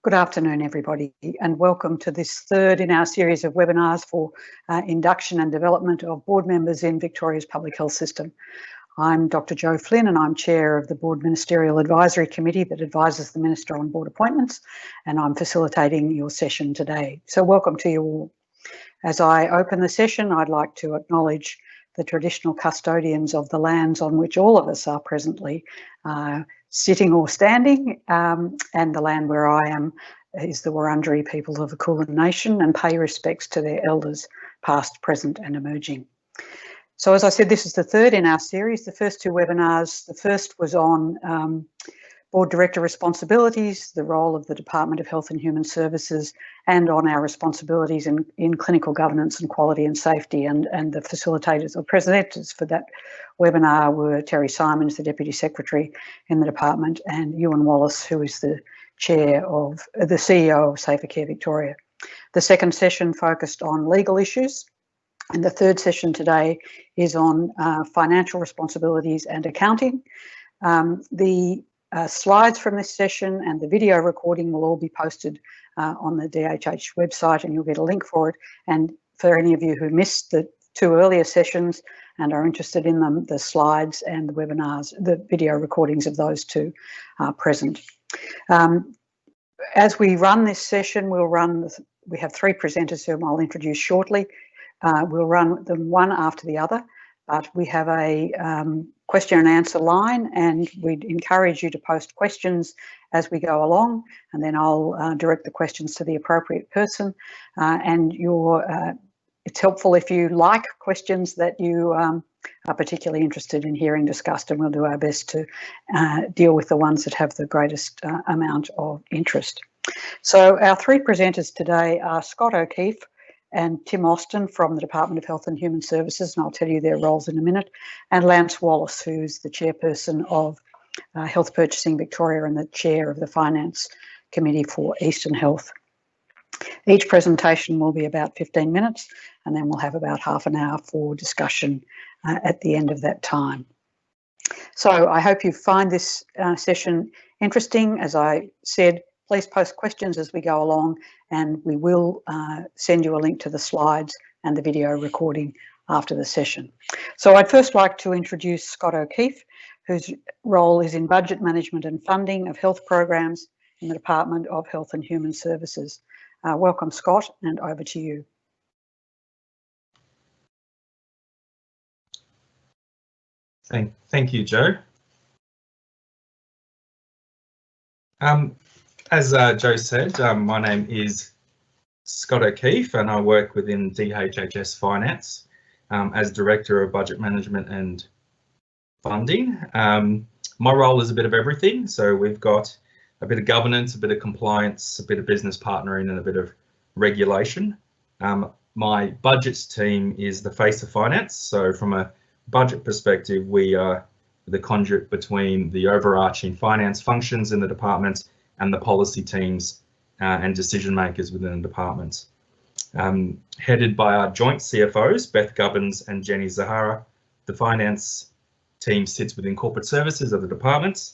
Good afternoon, everybody, and welcome to this third in our series of webinars for induction and development of board members in Victoria's public health system. I'm Dr. Jo Flynn and I'm Chair of the Board Ministerial Advisory Committee that advises the Minister on board appointments, and I'm facilitating your session today. So welcome to you all. As I open the session, I'd like to acknowledge the traditional custodians of the lands on which all of us are presently sitting or standing, and the land where I am is the Wurundjeri people of the Kulin Nation, and pay respects to their elders, past, present and emerging. So as I said, this is the third in our series. The first two webinars, the first was on Board Director responsibilities, the role of the Department of Health and Human Services, and on our responsibilities in clinical governance and quality and safety. And the facilitators or presenters for that webinar were Terry Simons, the Deputy Secretary in the department, and Ewan Wallace, who is the CEO of Safer Care Victoria. The second session focused on legal issues, and the third session today is on financial responsibilities and accounting. The slides from this session and the video recording will all be posted on the DHH website, and you'll get a link for it. And for any of you who missed the two earlier sessions and are interested in them, the slides and the webinars, the video recordings of those two are present. As we run this session, we have three presenters whom I'll introduce shortly. We'll run them one after the other, but we have a question and answer line, and we'd encourage you to post questions as we go along, and then I'll direct the questions to the appropriate person. And it's helpful if you like questions that you are particularly interested in hearing discussed, and we'll do our best to deal with the ones that have the greatest amount of interest. So our three presenters today are Scott O'Keefe and Tim Austin from the Department of Health and Human Services, and I'll tell you their roles in a minute, and Lance Wallace, who's the chairperson of Health Purchasing Victoria and the chair of the Finance Committee for Eastern Health. Each presentation will be about 15 minutes, and then we'll have about half an hour for discussion at the end of that time. So I hope you find this session interesting. As I said, please post questions as we go along, and we will send you a link to the slides and the video recording after the session. So I'd first like to introduce Scott O'Keefe, whose role is in budget management and funding of health programs in the Department of Health and Human Services. Welcome, Scott, and over to you. Thank you, Jo. As Jo said, my name is Scott O'Keefe and I work within DHHS Finance as Director of Budget Management and Funding. My role is a bit of everything, so we've got a bit of governance, a bit of compliance, a bit of business partnering and a bit of regulation. My budgets team is the face of finance, so from a budget perspective we are the conduit between the overarching finance functions in the department and the policy teams and decision makers within the department. Headed by our joint CFOs, Beth Gubbins and Jenny Zahara, the finance team sits within corporate services of the department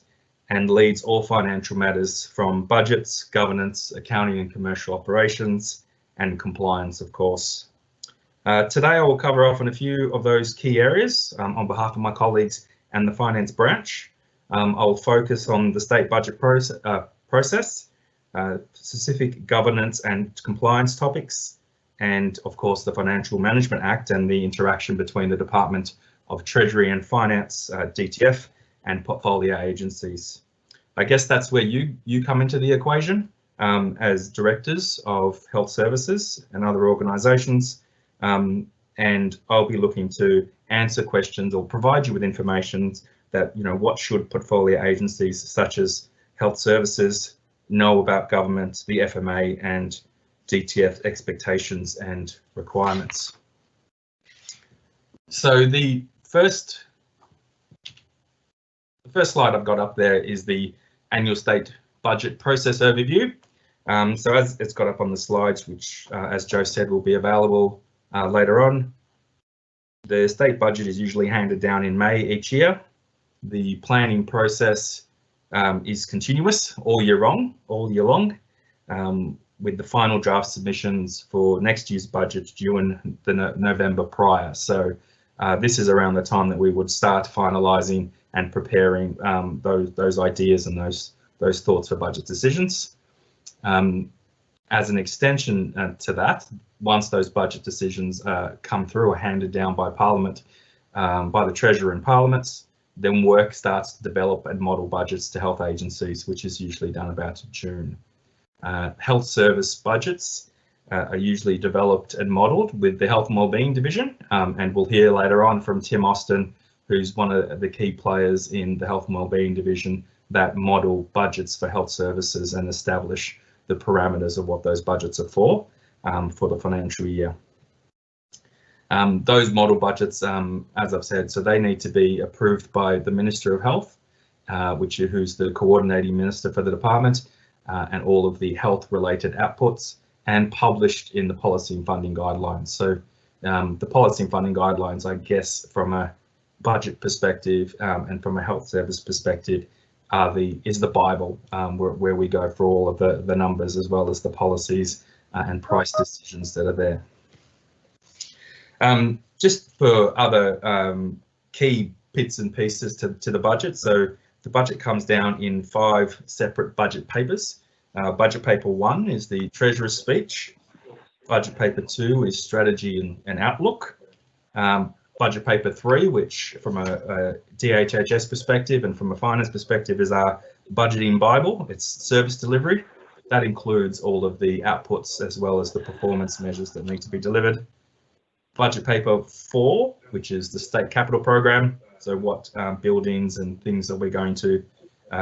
and leads all financial matters from budgets, governance, accounting and commercial operations, and compliance, of course. Today I will cover off on a few of those key areas on behalf of my colleagues and the finance branch. I'll focus on the state budget process, specific governance and compliance topics, and of course the Financial Management Act and the interaction between the Department of Treasury and Finance, DTF, and portfolio agencies. I guess that's where you come into the equation as directors of health services and other organisations, and I'll be looking to answer questions or provide you with information that, what should portfolio agencies such as health services know about government, the FMA and DTF expectations and requirements. So the first slide I've got up there is the annual state budget process overview. So as it's got up on the slides, which as Jo said will be available later on, the state budget is usually handed down in May each year. The planning process is continuous all year long, with the final draft submissions for next year's budget due in the November prior. So this is around the time that we would start finalising and preparing those ideas and those thoughts for budget decisions. As an extension to that, once those budget decisions come through or handed down by Parliament, by the Treasurer and Parliaments, then work starts to develop and model budgets to health agencies, which is usually done about June. Health service budgets are usually developed and modelled with the Health and Wellbeing Division, and we'll hear later on from Tim Austin, who's one of the key players in the Health and Wellbeing Division that model budgets for health services and establish the parameters of what those budgets are for the financial year. Those model budgets, as I've said, so they need to be approved by the Minister of Health, who's the coordinating minister for the department, and all of the health-related outputs, and published in the policy and funding guidelines. So the policy and funding guidelines, I guess, from a budget perspective and from a health service perspective, is the Bible where we go for all of the numbers as well as the policies and price decisions that are there. Just for other key bits and pieces to the budget, so the budget comes down in 5 separate budget papers. Budget paper 1 is the Treasurer's speech. Budget paper 2 is strategy and outlook. Budget paper 3, which from a DHHS perspective and from a finance perspective is our budgeting Bible. It's service delivery. That includes all of the outputs as well as the performance measures that need to be delivered. Budget paper 4, which is the state capital program. So what buildings and things that we're going to,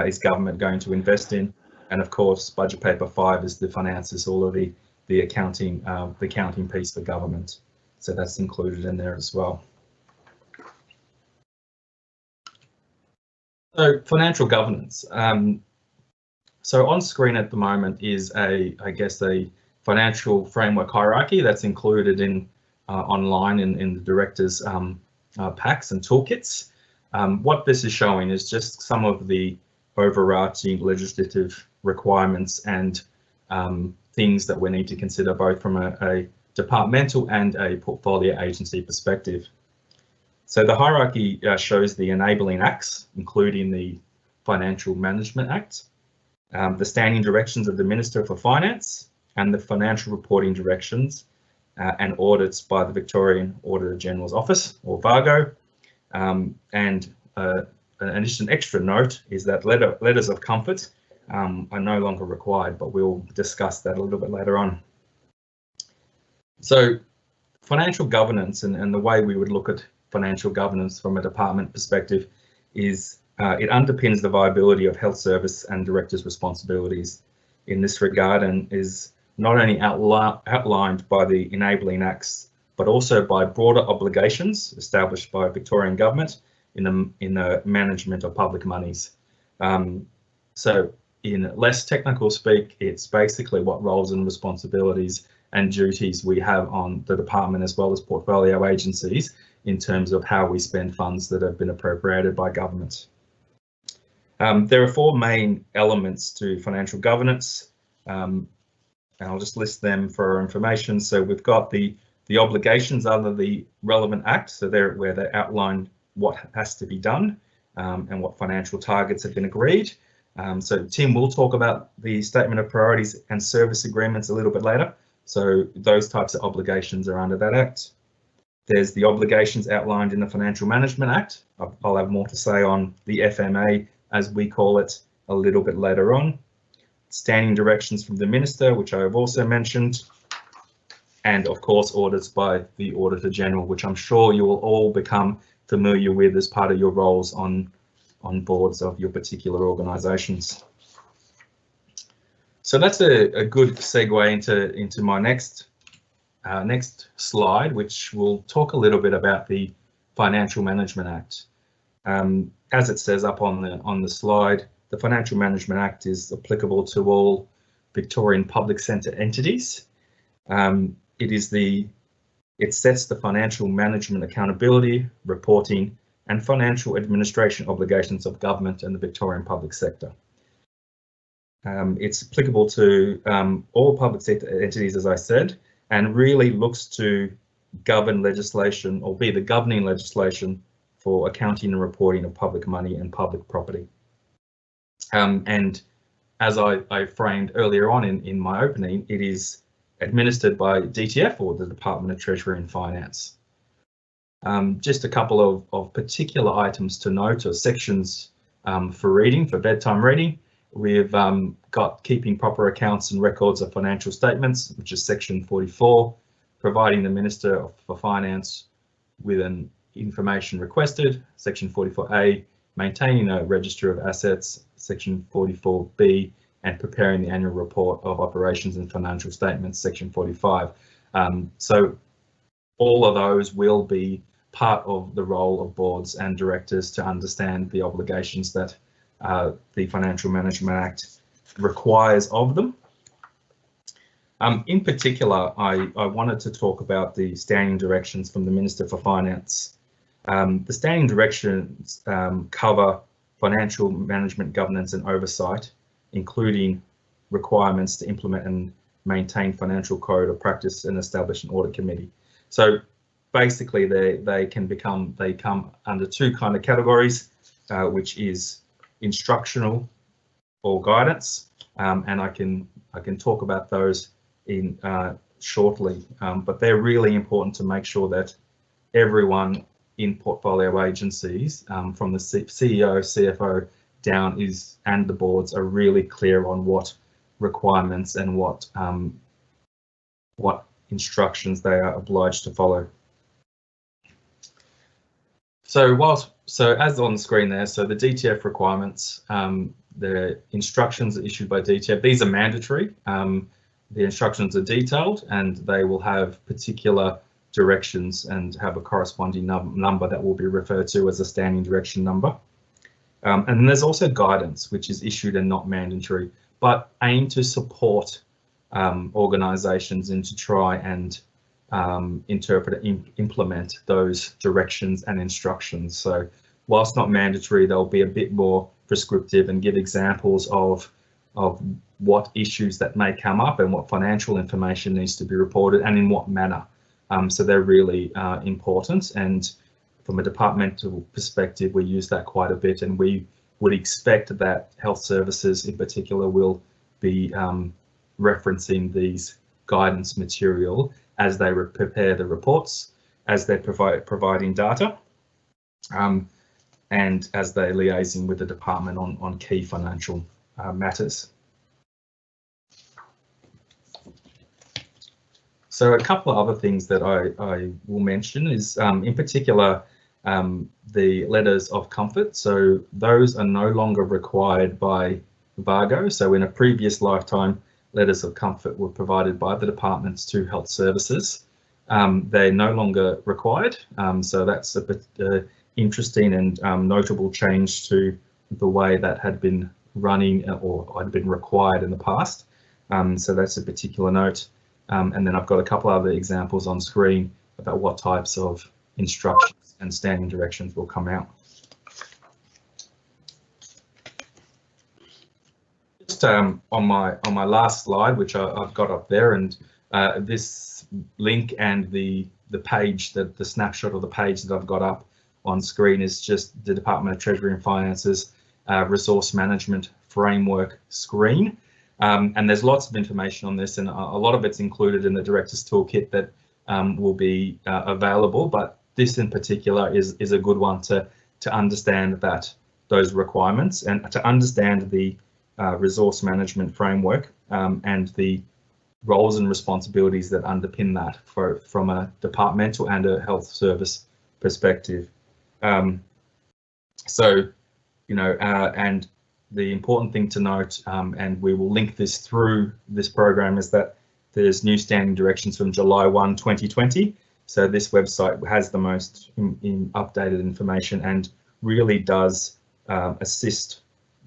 is government going to invest in? And of course, budget paper 5 is the finances, all of the accounting piece for government. So that's included in there as well. So financial governance. So on screen at the moment is I guess a financial framework hierarchy that's included in online in the directors' packs and toolkits. What this is showing is just some of the overarching legislative requirements and things that we need to consider both from a departmental and a portfolio agency perspective. So the hierarchy shows the enabling acts, including the Financial Management Act, the standing directions of the Minister for Finance, and the financial reporting directions and audits by the Victorian Auditor General's Office, or VARGO. And an extra note is that letters of comfort are no longer required, but we'll discuss that a little bit later on. So financial governance and the way we would look at financial governance from a department perspective is it underpins the viability of health service and directors' responsibilities in this regard, and is not only outlined by the enabling acts, but also by broader obligations established by Victorian government in the management of public monies. So in less technical speak, it's basically what roles and responsibilities and duties we have on the department as well as portfolio agencies in terms of how we spend funds that have been appropriated by government. There are 4 main elements to financial governance, and I'll just list them for our information. So we've got the obligations under the relevant act, so where they outline what has to be done and what financial targets have been agreed. So Tim will talk about the statement of priorities and service agreements a little bit later. So those types of obligations are under that act. There's the obligations outlined in the Financial Management Act. I'll have more to say on the FMA, as we call it, a little bit later on. Standing directions from the Minister, which I have also mentioned. And of course, audits by the Auditor General, which I'm sure you will all become familiar with as part of your roles on boards of your particular organisations. So that's a good segue into my next slide, which will talk a little bit about the Financial Management Act. As it says up on the slide, the Financial Management Act is applicable to all Victorian public sector entities. It sets the financial management accountability, reporting, and financial administration obligations of government and the Victorian public sector. It's applicable to all public sector entities, as I said, and really looks to govern legislation or be the governing legislation for accounting and reporting of public money and public property. And as I framed earlier on in my opening, it is administered by DTF, or the Department of Treasury and Finance. Just a couple of particular items to note, or sections for reading, for bedtime reading. We've got keeping proper accounts and records of financial statements, which is section 44, providing the Minister for Finance with an information requested, section 44A, maintaining a register of assets, section 44B, and preparing the annual report of operations and financial statements, section 45. So all of those will be part of the role of boards and directors to understand the obligations that the Financial Management Act requires of them. In particular, I wanted to talk about the standing directions from the Minister for Finance. The standing directions cover financial management governance and oversight, including requirements to implement and maintain financial code of practice and establish an audit committee. So basically they come under two kind of categories, which is instructional or guidance, and I can talk about those in shortly, but they're really important to make sure that everyone in portfolio agencies, from the CEO, CFO down, and the boards are really clear on what requirements and what instructions they are obliged to follow. So as on the screen there, so the DTF requirements, the instructions are issued by DTF. These are mandatory. The instructions are detailed and they will have particular directions and have a corresponding number that will be referred to as a standing direction number. And then there's also guidance, which is issued and not mandatory, but aim to support organisations and to try and interpret and implement those directions and instructions. So whilst not mandatory, they'll be a bit more prescriptive and give examples of what issues that may come up and what financial information needs to be reported and in what manner. So they're really important, and from a departmental perspective, we use that quite a bit, and we would expect that health services in particular will be referencing these guidance material as they prepare the reports, as they're providing data, and as they're liaising with the department on key financial matters. So a couple of other things that I will mention is, in particular, the letters of comfort. So those are no longer required by VARGO. So in a previous lifetime, letters of comfort were provided by the departments to health services. They're no longer required. So that's a bit interesting and notable change to the way that had been running or had been required in the past. So that's a particular note. And then I've got a couple other examples on screen about what types of instructions and standing directions will come out. Just on my last slide, which I've got up there, and this link and the page, the snapshot of the page that I've got up on screen is just the Department of Treasury and Finance's resource management framework screen. And there's lots of information on this, and a lot of it's included in the Director's Toolkit that will be available, but this in particular is a good one to understand those requirements and to understand the resource management framework and the roles and responsibilities that underpin that from a departmental and a health service perspective. So, you know, and the important thing to note, and we will link this through this program, is that there's new standing directions from July 1, 2020. So this website has the most updated information and really does assist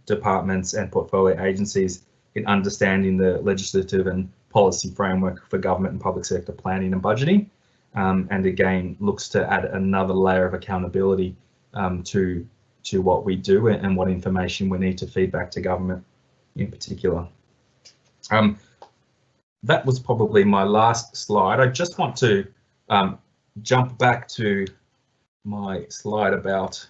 departments and portfolio agencies in understanding the legislative and policy framework for government and public sector planning and budgeting. And again, looks to add another layer of accountability to what we do and what information we need to feed back to government. in particular. That was probably my last slide. I just want to jump back to my slide about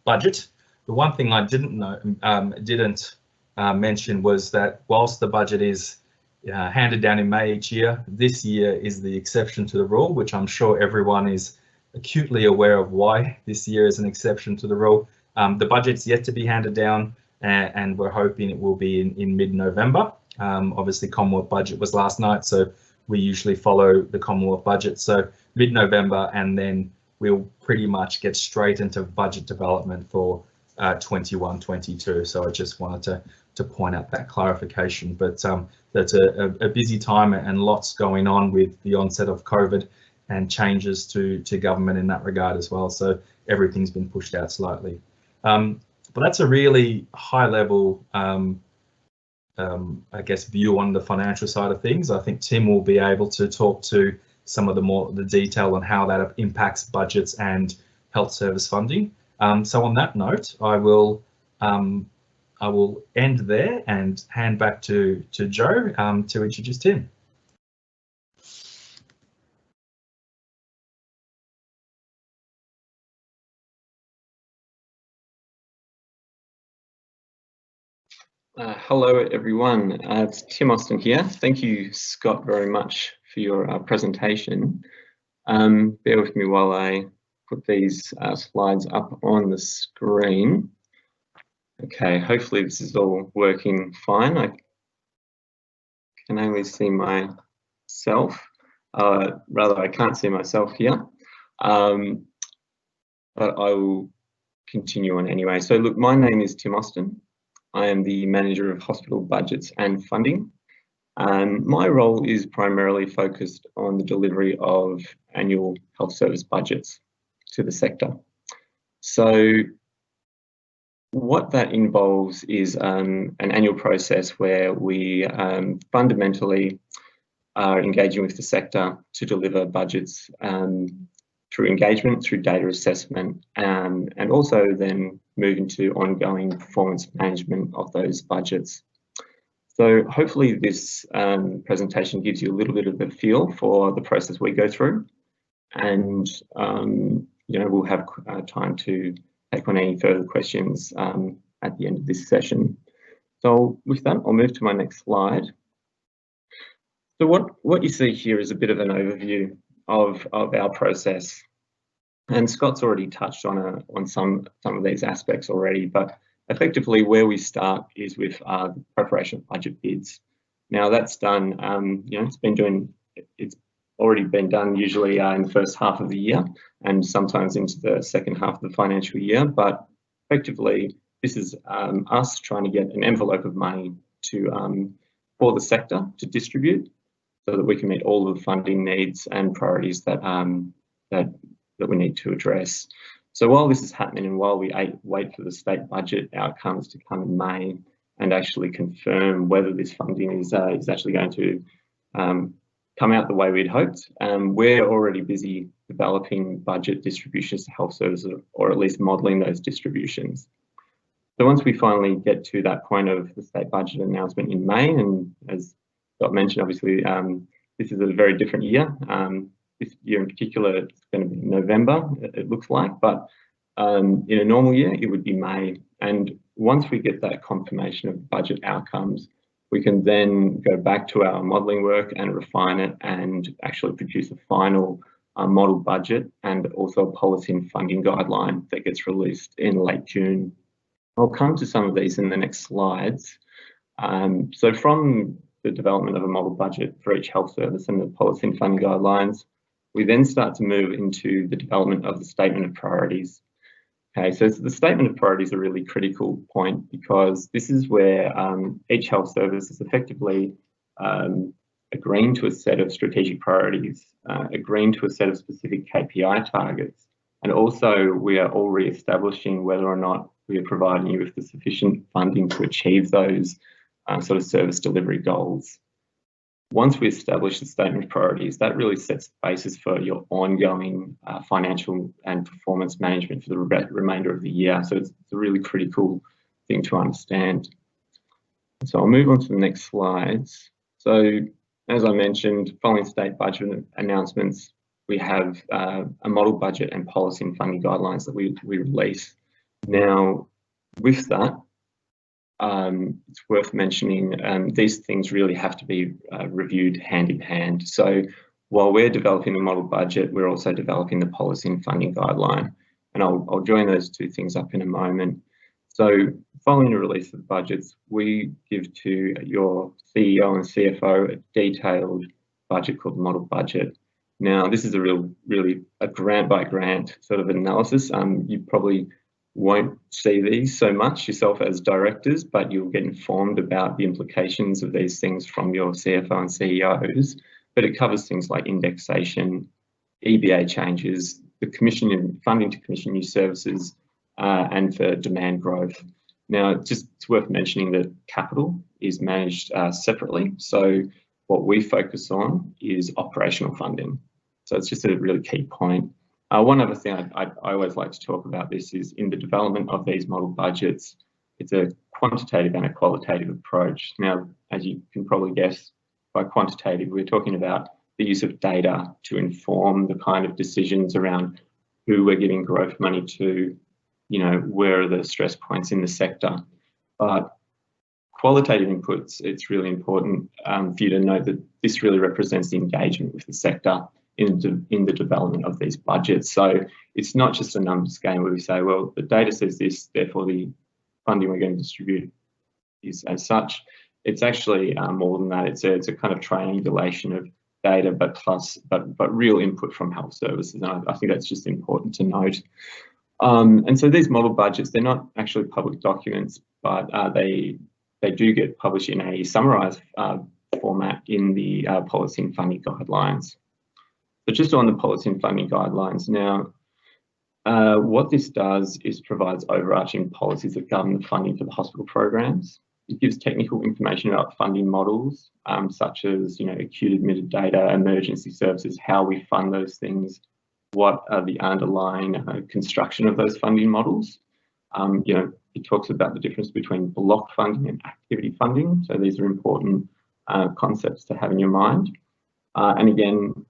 budget. The one thing I didn't mention was that whilst the budget is handed down in May each year, this year is the exception to the rule, which I'm sure everyone is acutely aware of why this year is an exception to the rule. The budget's yet to be handed down, and we're hoping it will be in mid-November. Obviously, Commonwealth budget was last night, so we usually follow the Commonwealth budget. So mid-November, and then we'll pretty much get straight into budget development for 21-22. So I just wanted to point out that clarification. But that's a busy time and lots going on with the onset of COVID and changes to government in that regard as well. So everything's been pushed out slightly. But that's a really high level, I guess, view on the financial side of things. I think Tim will be able to talk to some of the detail on how that impacts budgets and health service funding. So on that note, I will end there and hand back to Joe to introduce Tim. Hello, everyone. It's Tim Austin here. Thank you, Scott, very much for your presentation. Bear with me while I put these slides up on the screen. Okay, hopefully this is all working fine. I can only see myself. Rather, I can't see myself here, but I will continue on anyway. So look, my name is Tim Austin. I am the Manager of Hospital Budgets and Funding. My role is primarily focused on the delivery of annual health service budgets to the sector. So what that involves is an annual process where we fundamentally are engaging with the sector to deliver budgets through engagement, through data assessment, and also then move into ongoing performance management of those budgets. So hopefully this presentation gives you a little bit of a feel for the process we go through, and we'll have time to take on any further questions at the end of this session. So with that, I'll move to my next slide. So what you see here is a bit of an overview of our process, and Scott's already touched on some of these aspects already, but effectively where we start is with preparation of budget bids. Now that's done, it's already been done usually in the first half of the year and sometimes into the second half of the financial year, but effectively this is us trying to get an envelope of money for the sector to distribute, so that we can meet all of the funding needs and priorities that we need to address. So while this is happening and while we wait for the state budget outcomes to come in May and actually confirm whether this funding is actually going to come out the way we'd hoped, we're already busy developing budget distributions to health services, or at least modelling those distributions. So once we finally get to that point of the state budget announcement in May, and as Scott mentioned, obviously, this is a very different year. This year in particular, it's going to be November, it looks like, but in a normal year, it would be May. And once we get that confirmation of budget outcomes, we can then go back to our modelling work and refine it and actually produce a final model budget and also a policy and funding guideline that gets released in late June. I'll come to some of these in the next slides. So from the development of a model budget for each health service and the policy and funding guidelines, we then start to move into the development of the statement of priorities. Okay, so the statement of priorities is a really critical point, because this is where each health service is effectively agreeing to a set of strategic priorities, agreeing to a set of specific KPI targets, and also we are all re-establishing whether or not we are providing you with the sufficient funding to achieve those sort of service delivery goals. Once we establish the statement of priorities, that really sets the basis for your ongoing financial and performance management for the remainder of the year. So it's a really critical thing to understand. So I'll move on to the next slides. So as I mentioned, following state budget announcements, we have a model budget and policy and funding guidelines that we release. Now, with that, it's worth mentioning these things really have to be reviewed hand in hand. So while we're developing the model budget, we're also developing the policy and funding guideline. And I'll join those two things up in a moment. So following the release of the budgets, we give to your CEO and CFO a detailed budget called the model budget. Now, this is a really a grant by grant sort of analysis. You probably won't see these so much yourself as directors, but you'll get informed about the implications of these things from your CFO and CEOs. But it covers things like indexation, EBA changes, the commission and funding to commission new services, and for demand growth. Now, it's worth mentioning that capital is managed separately. So what we focus on is operational funding. So it's just a really key point. One other thing I always like to talk about this is in the development of these model budgets, it's a quantitative and a qualitative approach. Now, as you can probably guess, by quantitative, we're talking about the use of data to inform the kind of decisions around who we're giving growth money to, you know, where are the stress points in the sector. But qualitative inputs, it's really important for you to note that this really represents the engagement with the sector in the development of these budgets. So it's not just a numbers game where we say, well, the data says this, therefore the funding we're going to distribute is as such. It's actually more than that. It's a kind of triangulation of data, but real input from health services. And I think that's just important to note. And so these model budgets, they're not actually public documents, but they do get published in a summarised format in the policy and funding guidelines. But just on the policy and funding guidelines now, what this does is provides overarching policies that govern the funding for the hospital programs. It gives technical information about funding models, such as, you know, acute admitted data, emergency services, how we fund those things, what are the underlying construction of those funding models. You know, it talks about the difference between block funding and activity funding. So these are important concepts to have in your mind. And again,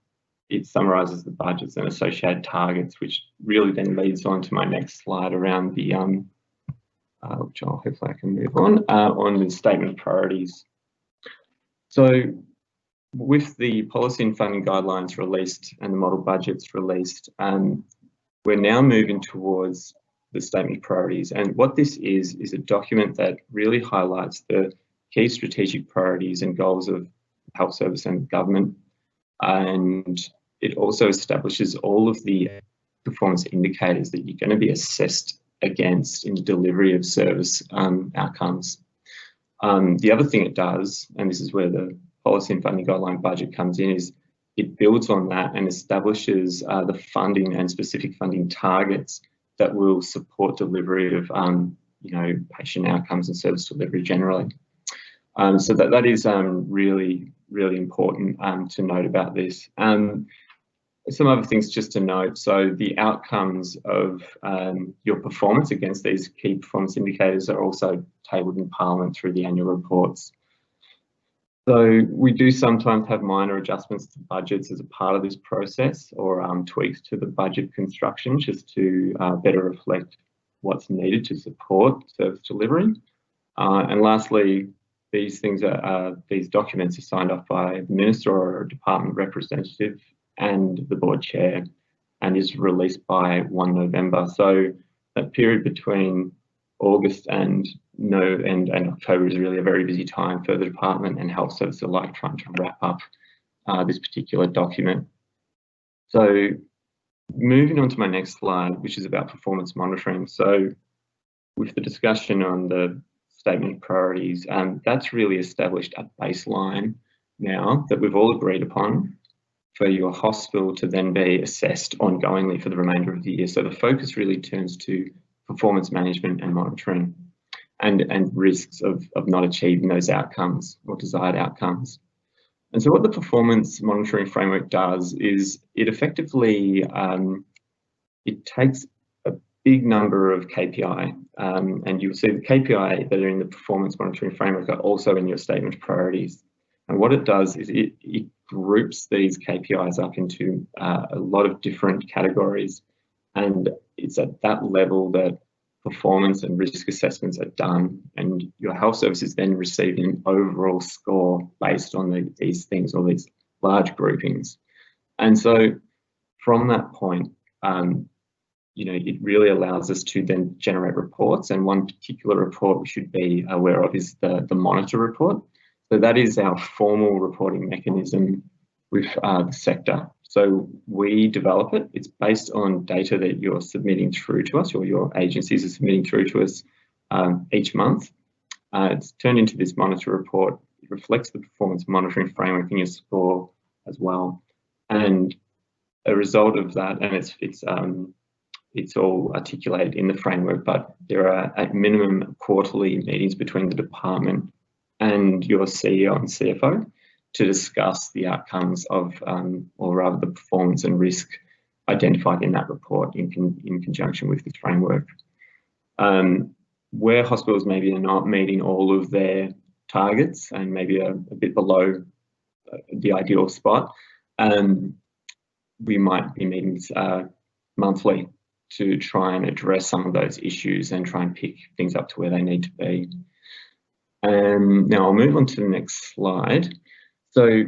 it summarises the budgets and associated targets, which really then leads on to my next slide around the, which hopefully I can move on the statement of priorities. So with the policy and funding guidelines released and the model budgets released, we're now moving towards the statement of priorities. And what this is a document that really highlights the key strategic priorities and goals of health service and government. And it also establishes all of the performance indicators that you're going to be assessed against in delivery of service outcomes. The other thing it does, and this is where the policy and funding guideline budget comes in, is it builds on that and establishes the funding and specific funding targets that will support delivery of you know, patient outcomes and service delivery generally. So that is really important to note about this. Some other things just to note. So the outcomes of your performance against these key performance indicators are also tabled in Parliament through the annual reports. So we do sometimes have minor adjustments to budgets as a part of this process, or tweaks to the budget construction just to better reflect what's needed to support service delivery. And lastly, these documents are signed off by the Minister or a department representative and the board chair, and is released by 1 November. So that period between August and October is really a very busy time for the department and health service alike, trying to wrap up this particular document. So moving on to my next slide, which is about performance monitoring. So with the discussion on the statement of priorities, that's really established a baseline now that we've all agreed upon for your hospital to then be assessed ongoingly for the remainder of the year. So the focus really turns to performance management and monitoring and risks of not achieving those outcomes or desired outcomes. And so what the performance monitoring framework does is it effectively, it takes a big number of KPI, and you'll see the KPI that are in the performance monitoring framework are also in your statement of priorities. And what it does is it groups these KPIs up into a lot of different categories, and it's at that level that performance and risk assessments are done, and your health service is then receiving an overall score based on these things, or these large groupings. And so from that point, it really allows us to then generate reports, and one particular report we should be aware of is the monitor report. So that is our formal reporting mechanism with the sector. So we develop it. It's based on data that you're submitting through to us, or your agencies are submitting through to us each month. It's turned into this monitor report. It reflects the performance monitoring framework in your score as well. And a result of that, and it's all articulated in the framework, but there are at minimum quarterly meetings between the department and your CEO and CFO to discuss the outcomes of, or rather the performance and risk identified in that report in conjunction with this framework. Where hospitals maybe are not meeting all of their targets and maybe a bit below the ideal spot, we might be meeting monthly to try and address some of those issues and try and pick things up to where they need to be. Now I'll move on to the next slide. So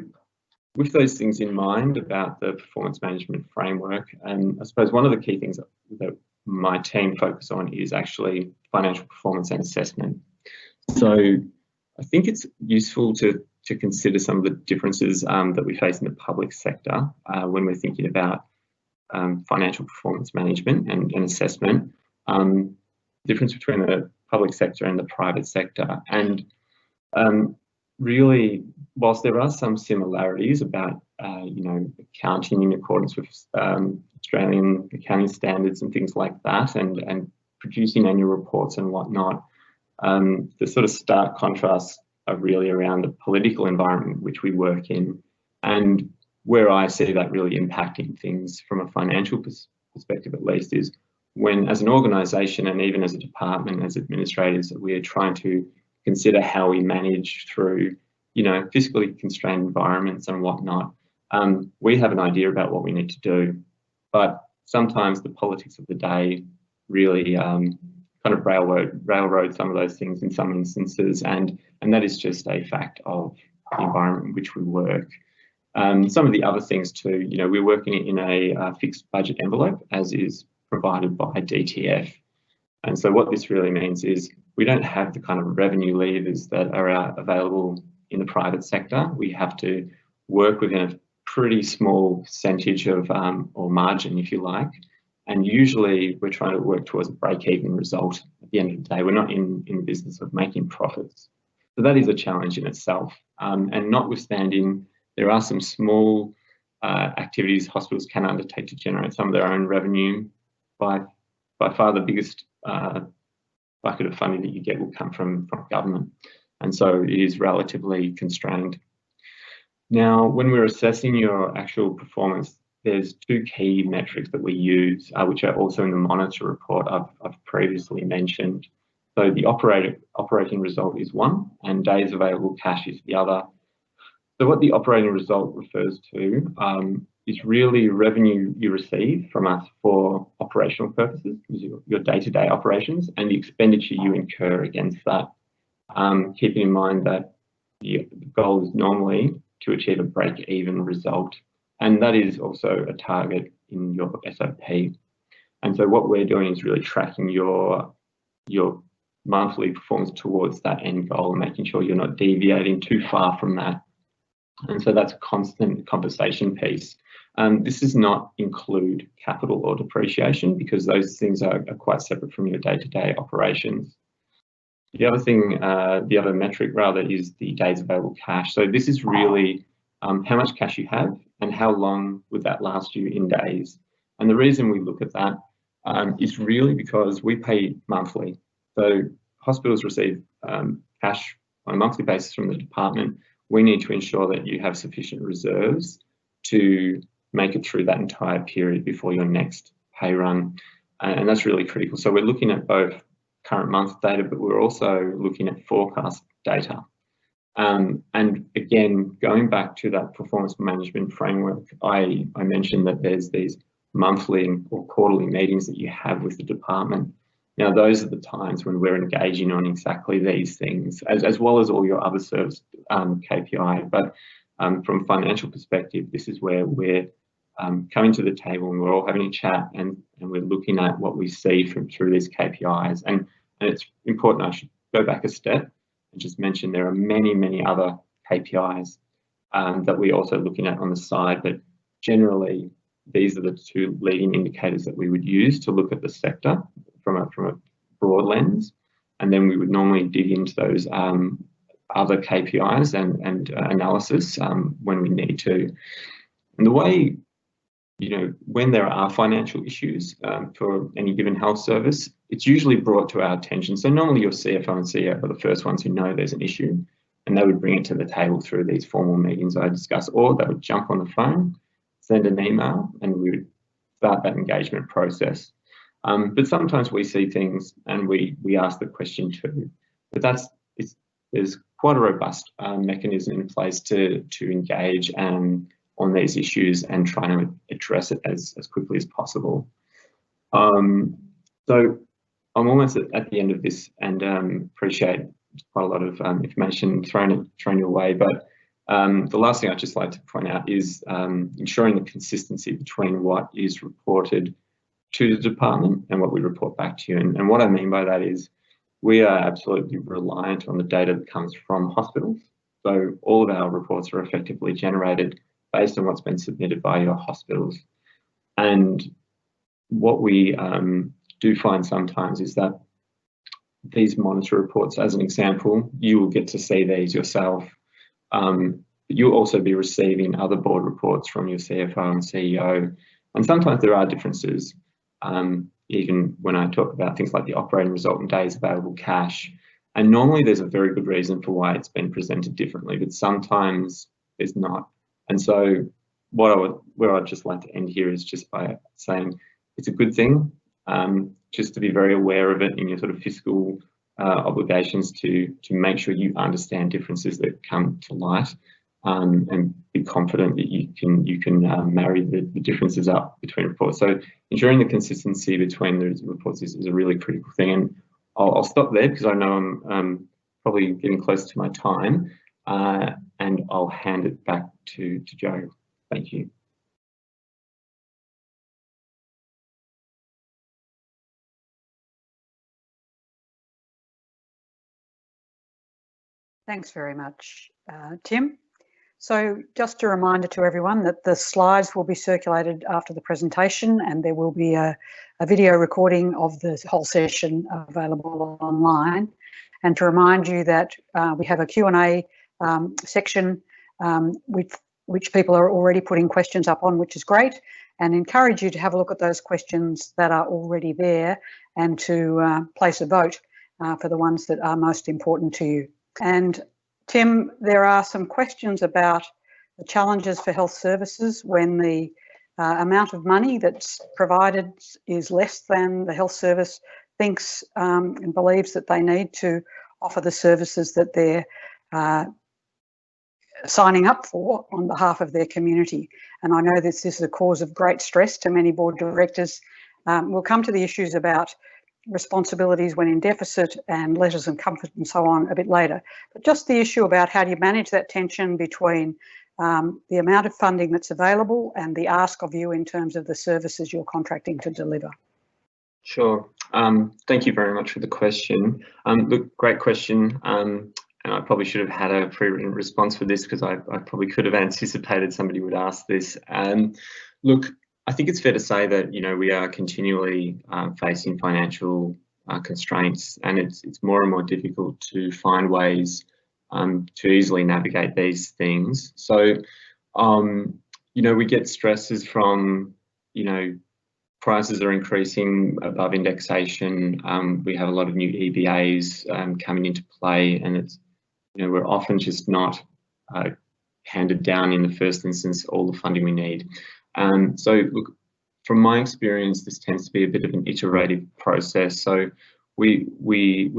with those things in mind about the performance management framework, and I suppose one of the key things that my team focus on is actually financial performance and assessment. So I think it's useful to consider some of the differences that we face in the public sector when we're thinking about financial performance management and assessment, difference between the public sector and the private sector. And really, whilst there are some similarities about, accounting in accordance with Australian accounting standards and things like that, and producing annual reports and whatnot, the sort of stark contrasts are really around the political environment which we work in, and where I see that really impacting things from a financial perspective at least is when, as an organisation and even as a department, as administrators, we're trying to consider how we manage through, fiscally constrained environments and whatnot. We have an idea about what we need to do, but sometimes the politics of the day really kind of railroad some of those things in some instances, and that is just a fact of the environment in which we work. Some of the other things too, we're working in a fixed budget envelope, as is provided by DTF. And so what this really means is we don't have the kind of revenue levers that are available in the private sector. We have to work within a pretty small percentage of, or margin, if you like. And usually we're trying to work towards a break-even result at the end of the day. We're not in the business of making profits. So that is a challenge in itself. And notwithstanding, there are some small activities hospitals can undertake to generate some of their own revenue. By far the biggest bucket of funding that you get will come from government. And so it is relatively constrained. Now, when we're assessing your actual performance, there's two key metrics that we use, which are also in the monitor report I've previously mentioned. So the operating result is one, and days available cash is the other. So what the operating result refers to is really revenue you receive from us for operational purposes, your day-to-day operations, and the expenditure you incur against that. Keeping in mind that the goal is normally to achieve a break-even result, and that is also a target in your SOP. And so what we're doing is really tracking your monthly performance towards that end goal and making sure you're not deviating too far from that. And so that's a constant conversation piece. This does not include capital or depreciation because those things are quite separate from your day-to-day operations. The other thing, the other metric rather, is the days available cash. So this is really how much cash you have and how long would that last you in days. And the reason we look at that is really because we pay monthly. So hospitals receive cash on a monthly basis from the department. We need to ensure that you have sufficient reserves to make it through that entire period before your next pay run. and that's really critical. So we're looking at both current month data, but we're also looking at forecast data. And again, going back to that performance management framework, I mentioned that there's these monthly or quarterly meetings that you have with the department. Now, those are the times when we're engaging on exactly these things, as well as all your other service KPI. But from a financial perspective, this is where we're coming to the table and we're all having a chat, and we're looking at what we see through these KPIs. And it's important, I should go back a step and just mention there are many other KPIs that we're also looking at on the side, but generally these are the two leading indicators that we would use to look at the sector from a broad lens, and then we would normally dig into those other KPIs and analysis when we need to. And the way, you know, when there are financial issues for any given health service, it's usually brought to our attention. So normally your CFO and CEO are the first ones who know there's an issue, and they would bring it to the table through these formal meetings I discussed, or they would jump on the phone, send an email, and we would start that engagement process. But sometimes we see things and we ask the question too. But there's quite a robust mechanism in place to engage on these issues and try to address it as quickly as possible. So I'm almost at the end of this, and appreciate quite a lot of information thrown your way. But the last thing I'd just like to point out is ensuring the consistency between what is reported to the department and what we report back to you. And what I mean by that is we are absolutely reliant on the data that comes from hospitals. So all of our reports are effectively generated based on what's been submitted by your hospitals. And what we do find sometimes is that these monitor reports, as an example, you will get to see these yourself. You'll also be receiving other board reports from your CFO and CEO. And sometimes there are differences, even when I talk about things like the operating result and days available cash. And normally there's a very good reason for why it's been presented differently, but sometimes there's not. And so where I'd just like to end here is just by saying it's a good thing, just to be very aware of it in your sort of fiscal obligations to make sure you understand differences that come to light, and be confident that you can marry the differences up between reports. So ensuring the consistency between the reports is a really critical thing. And I'll stop there because I know I'm probably getting close to my time, and I'll hand it back to Joe. Thank you. Thanks very much, Tim. So just a reminder to everyone that the slides will be circulated after the presentation, and there will be a video recording of the whole session available online. And to remind you that we have a Q&A section which people are already putting questions up on, which is great, and encourage you to have a look at those questions that are already there and to place a vote for the ones that are most important to you. And Tim, there are some questions about the challenges for health services when the amount of money that's provided is less than the health service thinks and believes that they need to offer the services that they're signing up for on behalf of their community. And I know this is a cause of great stress to many board directors. We'll come to the issues about responsibilities when in deficit and letters of comfort and so on a bit later. But just the issue about how do you manage that tension between the amount of funding that's available and the ask of you in terms of the services you're contracting to deliver. Sure. Thank you very much for the question. Look, great question. And I probably should have had a pre-written response for this because I probably could have anticipated somebody would ask this. Look, I think it's fair to say that, you know, we are continually facing financial constraints, and it's more and more difficult to find ways to easily navigate these things. So, you know, we get stresses from, you know, prices are increasing above indexation. We have a lot of new EBAs coming into play, and it's, you know, we're often just not handed down in the first instance all the funding we need. So look, from my experience, this tends to be a bit of an iterative process. So we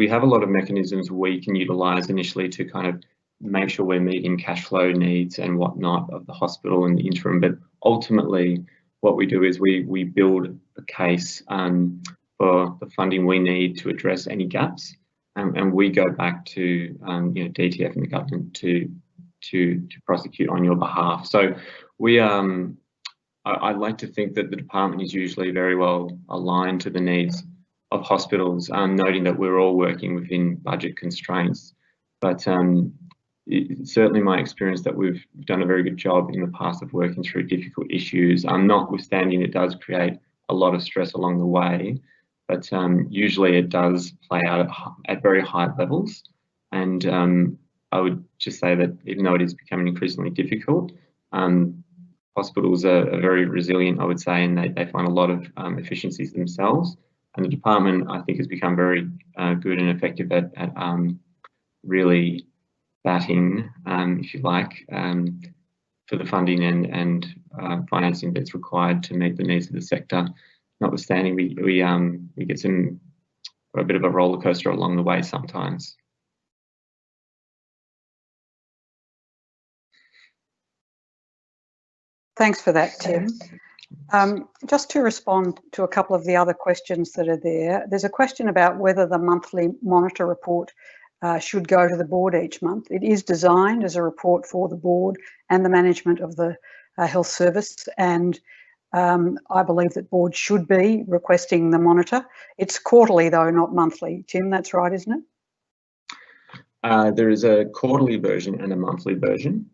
have a lot of mechanisms we can utilise initially to kind of make sure we're meeting cash flow needs and whatnot of the hospital in the interim. But ultimately, what we do is we build a case for the funding we need to address any gaps, and we go back to you know, DTF and the government to prosecute on your behalf. So we I like to think that the department is usually very well aligned to the needs of hospitals, noting that we're all working within budget constraints. But it's certainly my experience that we've done a very good job in the past of working through difficult issues, notwithstanding it does create a lot of stress along the way, but usually it does play out at very high levels. And I would just say that even though it is becoming increasingly difficult, hospitals are very resilient, I would say, and they find a lot of efficiencies themselves. And the department, I think, has become very good and effective at really batting, if you like, for the funding and financing that's required to meet the needs of the sector. Notwithstanding, we get a bit of a roller coaster along the way sometimes. Thanks for that, Tim. Just to respond to a couple of the other questions that are there, there's a question about whether the monthly monitor report should go to the board each month. It is designed as a report for the board and the management of the health service, and I believe that board should be requesting the monitor. It's quarterly though, not monthly. Tim, that's right, isn't it? There is a quarterly version and a monthly version.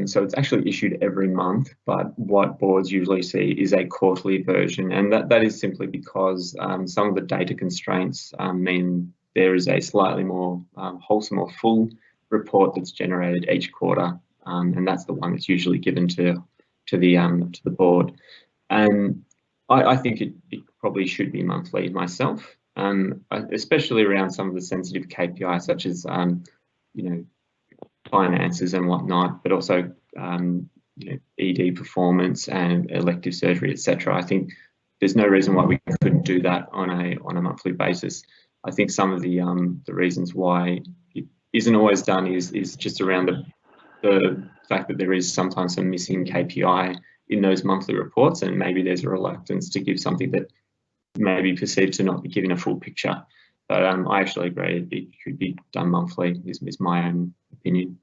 So it's actually issued every month, but what boards usually see is a quarterly version, and that is simply because some of the data constraints mean there is a slightly more wholesome or full report that's generated each quarter, and that's the one that's usually given to the board. And I think it probably should be monthly myself, especially around some of the sensitive KPIs such as you know, finances and whatnot, but also you know, ED performance and elective surgery, etc. I think there's no reason why we couldn't do that on a monthly basis. I think some of the reasons why it isn't always done is just around the fact that there is sometimes some missing KPI in those monthly reports, and maybe there's a reluctance to give something that may be perceived to not be giving a full picture. But I actually agree it should be done monthly, is my own opinion.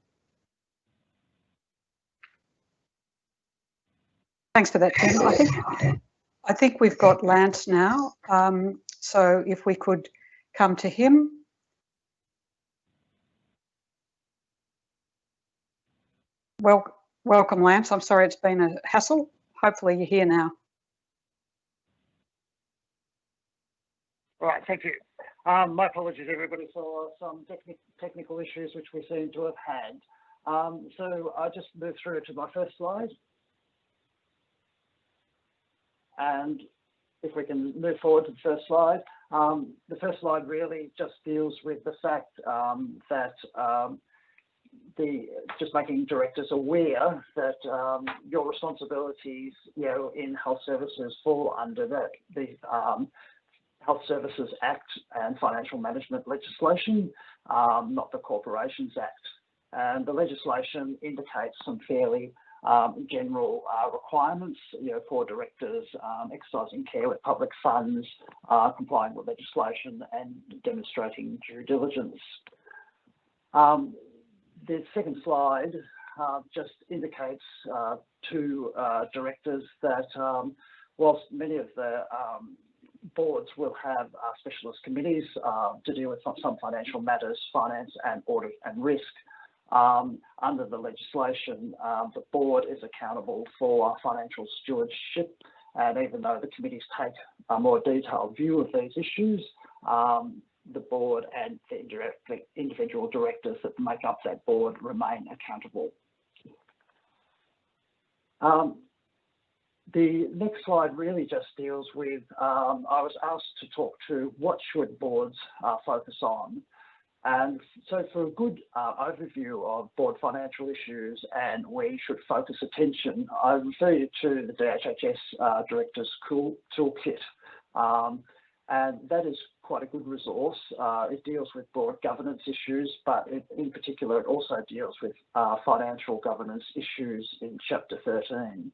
Thanks for that, Tim. I think we've got Lance now. So if we could come to him. Welcome, Lance. I'm sorry it's been a hassle. Hopefully you're here now. Right, thank you. My apologies, everybody, for some technical issues which we seem to have had. So I just move through to my first slide. And if we can move forward to the first slide. The first slide really just deals with the fact that just making directors aware that your responsibilities, you know, in health services fall under the Health Services Act and financial management legislation, not the Corporations Act. And the legislation indicates some fairly general requirements, you know, for directors exercising care with public funds, complying with legislation, and demonstrating due diligence. The second slide just indicates to directors that whilst many of the boards will have specialist committees to deal with some financial matters, finance and audit and risk, under the legislation, the board is accountable for financial stewardship, and even though the committees take a more detailed view of these issues, the board and the individual directors that make up that board remain accountable. The next slide really just deals with, I was asked to talk to what should boards focus on. And so for a good overview of board financial issues and where you should focus attention, I refer you to the DHHS Directors Toolkit. And that is quite a good resource. It deals with board governance issues, but in particular, it also deals with financial governance issues in Chapter 13.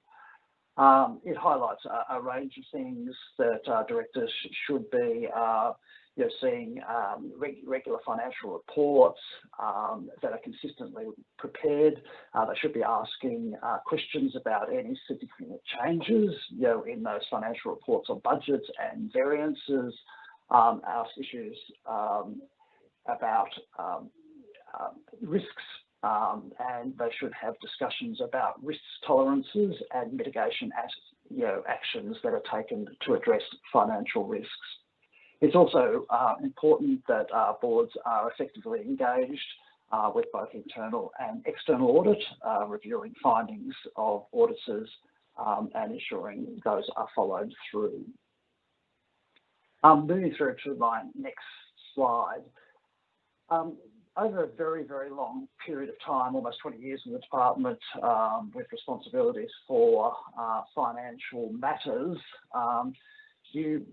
It highlights a range of things that directors should be seeing regular financial reports that are consistently prepared. They should be asking questions about any significant changes, in those financial reports or budgets and variances. Ask issues about risks, and they should have discussions about risk tolerances and mitigation actions that are taken to address financial risks. It's also important that boards are effectively engaged with both internal and external audit, reviewing findings of auditors and ensuring those are followed through. Moving through to my next slide. Over a very, very long period of time, almost 20 years in the department with responsibilities for financial matters, you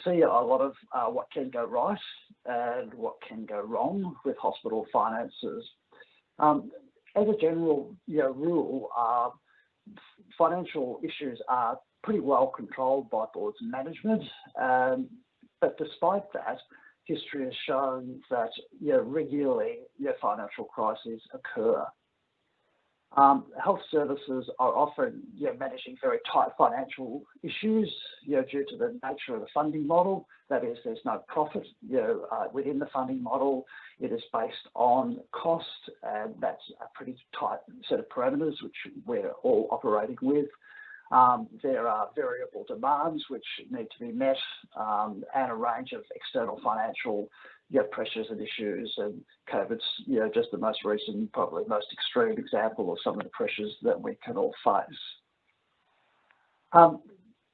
see a lot of what can go right and what can go wrong with hospital finances. As a general rule, financial issues are pretty well controlled by boards and management, but despite that, history has shown that regularly financial crises occur. Health services are often managing very tight financial issues due to the nature of the funding model. That is, there's no profit within the funding model. It is based on cost, and that's a pretty tight set of parameters which we're all operating with. There are variable demands which need to be met, and a range of external financial pressures and issues, and COVID's just the most recent, probably most extreme example of some of the pressures that we can all face.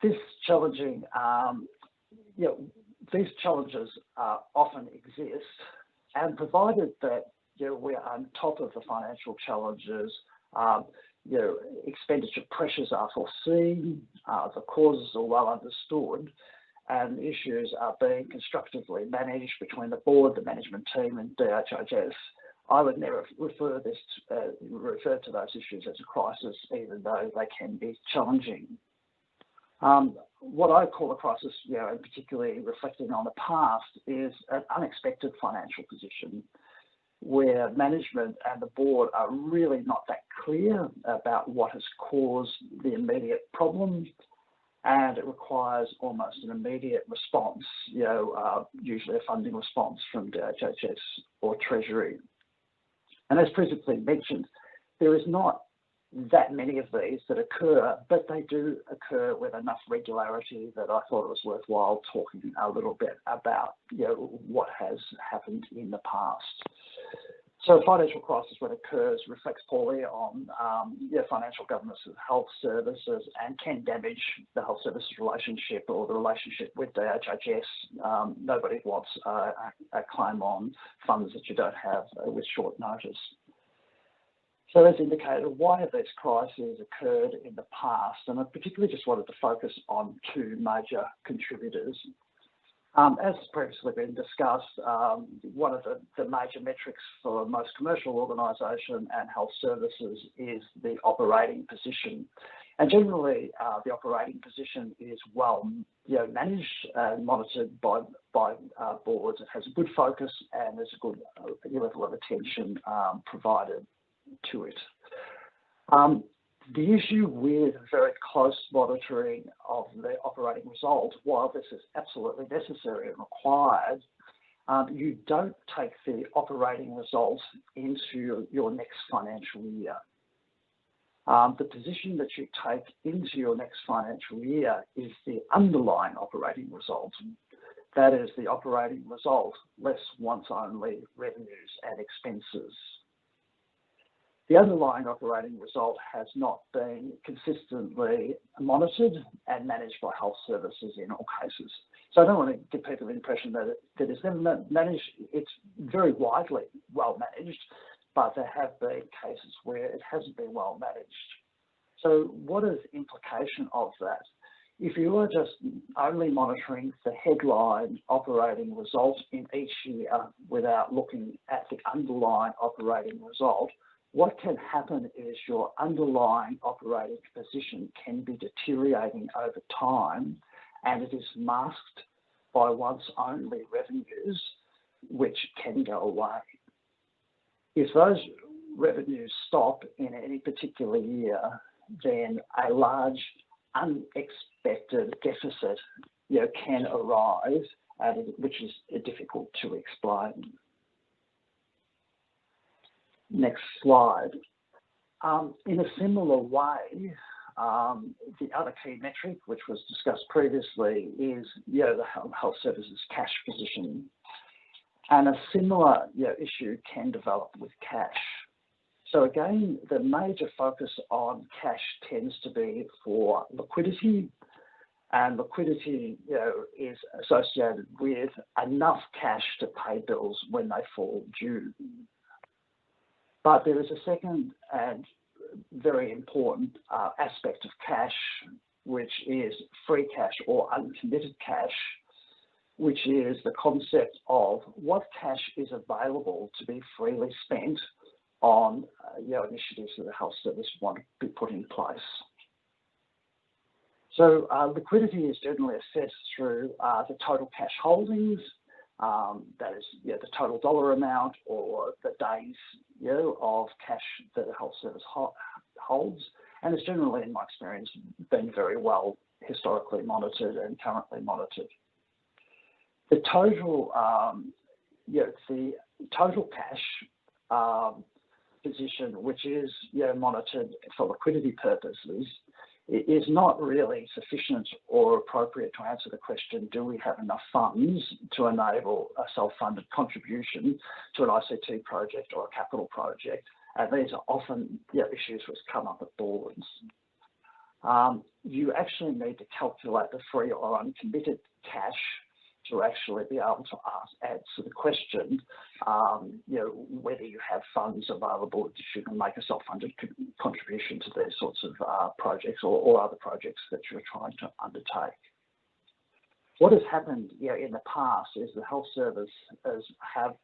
These challenges often exist, and provided that we're on top of the financial challenges, expenditure pressures are foreseen, the causes are well understood, and issues are being constructively managed between the board, the management team, and DHHS. I would never refer to those issues as a crisis, even though they can be challenging. What I call a crisis, and particularly reflecting on the past, is an unexpected financial position where management and the board are really not that clear about what has caused the immediate problem, and it requires almost an immediate response, usually a funding response from DHHS or Treasury. And as previously mentioned, there is not that many of these that occur, but they do occur with enough regularity that I thought it was worthwhile talking a little bit about what has happened in the past. So a financial crisis, when it occurs, reflects poorly on financial governance of health services and can damage the health services relationship or the relationship with DHHS. Nobody wants a claim on funds that you don't have with short notice. So as indicated, why have these crises occurred in the past? And I particularly just wanted to focus on two major contributors. As previously been discussed, one of the major metrics for most commercial organisation and health services is the operating position. And generally, the operating position is well managed and monitored by boards. It has a good focus and there's a good level of attention provided to it. The issue with very close monitoring of the operating result, while this is absolutely necessary and required, you don't take the operating result into your next financial year. The position that you take into your next financial year is the underlying operating result. That is the operating result less once only revenues and expenses. The underlying operating result has not been consistently monitored and managed by health services in all cases. So I don't want to give people the impression that it's never managed. It's very widely well managed, but there have been cases where it hasn't been well managed. So what is the implication of that? If you are just only monitoring the headline operating result in each year without looking at the underlying operating result, what can happen is your underlying operating position can be deteriorating over time, and it is masked by once only revenues, which can go away. If those revenues stop in any particular year, then a large unexpected deficit can arise, which is difficult to explain. Next slide. In a similar way, the other key metric, which was discussed previously, is the health services cash position. And a similar issue can develop with cash. So again, the major focus on cash tends to be for liquidity, and liquidity is associated with enough cash to pay bills when they fall due. But there is a second and very important aspect of cash, which is free cash or uncommitted cash, which is the concept of what cash is available to be freely spent on initiatives that the health service want to be put in place. So liquidity is generally assessed through the total cash holdings, that is the total dollar amount or the days of cash that the health service holds, and it's generally, in my experience, been very well historically monitored and currently monitored. The total, the total cash position, which is monitored for liquidity purposes, is not really sufficient or appropriate to answer the question, do we have enough funds to enable a self-funded contribution to an ICT project or a capital project? And these are often issues which come up at boards. You actually need to calculate the free or uncommitted cash to actually be able to answer the question, whether you have funds available that you can make a self-funded contribution to these sorts of projects or other projects that you're trying to undertake. What has happened in the past is the health service have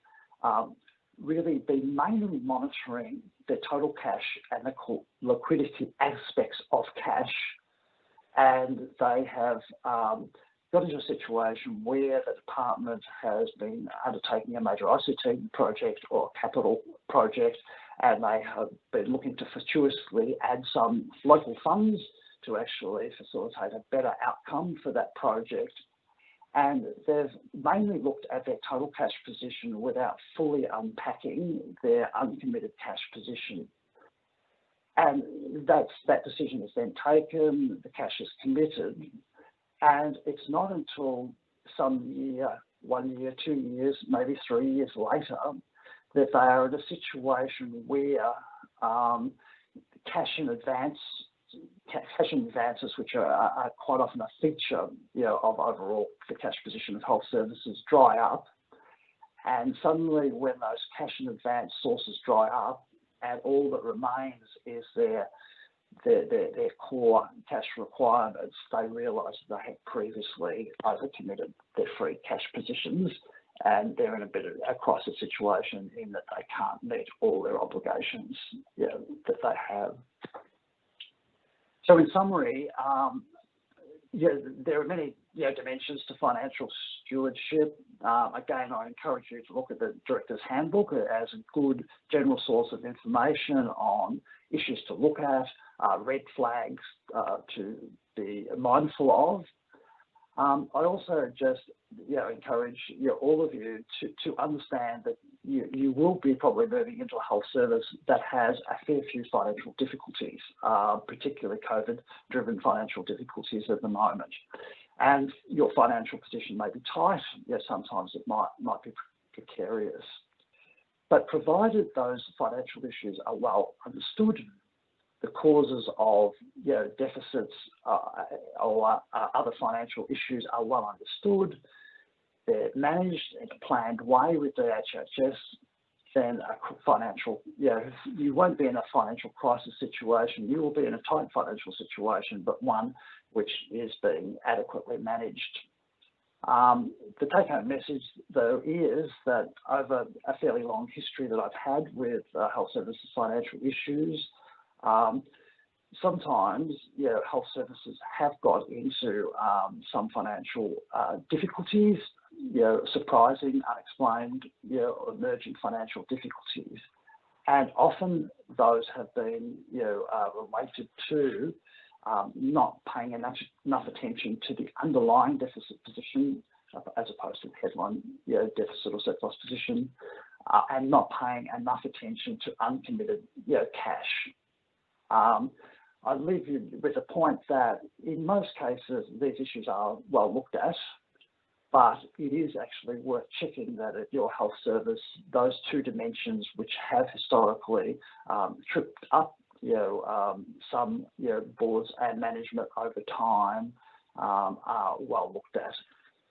really been mainly monitoring the total cash and the liquidity aspects of cash, and they have got into a situation where the department has been undertaking a major ICT project or capital project, and they have been looking to fortuitously add some local funds to actually facilitate a better outcome for that project. And they've mainly looked at their total cash position without fully unpacking their uncommitted cash position. And that decision is then taken, the cash is committed, and it's not until some year, 1 year, 2 years, maybe 3 years later, that they are in a situation where cash in advances, which are quite often a feature of overall the cash position of health services, dry up. And suddenly when those cash in advance sources dry up and all that remains is their core cash requirements, they realise that they had previously overcommitted their free cash positions, and they're in a bit of a crisis situation in that they can't meet all their obligations that they have. So in summary, there are many dimensions to financial stewardship. Again, I encourage you to look at the Director's Handbook as a good general source of information on issues to look at, red flags to be mindful of. I also just encourage all of you to understand that you will be probably moving into a health service that has a fair few financial difficulties, particularly COVID-driven financial difficulties at the moment. And your financial position may be tight. Sometimes it might be precarious. but provided those financial issues are well understood, the causes of deficits or other financial issues are well understood, they're managed in a planned way with the HHS, then a financial, you won't be in a financial crisis situation. You will be in a tight financial situation, but one which is being adequately managed. The take-home message, though, is that over a fairly long history that I've had with health services financial issues, sometimes health services have got into some financial difficulties, surprising, unexplained, emerging financial difficulties, and often those have been related to not paying enough attention to the underlying deficit position as opposed to the headline deficit or surplus position, and not paying enough attention to uncommitted cash. I leave you with a point that in most cases these issues are well looked at, but it is actually worth checking that at your health service, those two dimensions which have historically tripped up some boards and management over time are well looked at.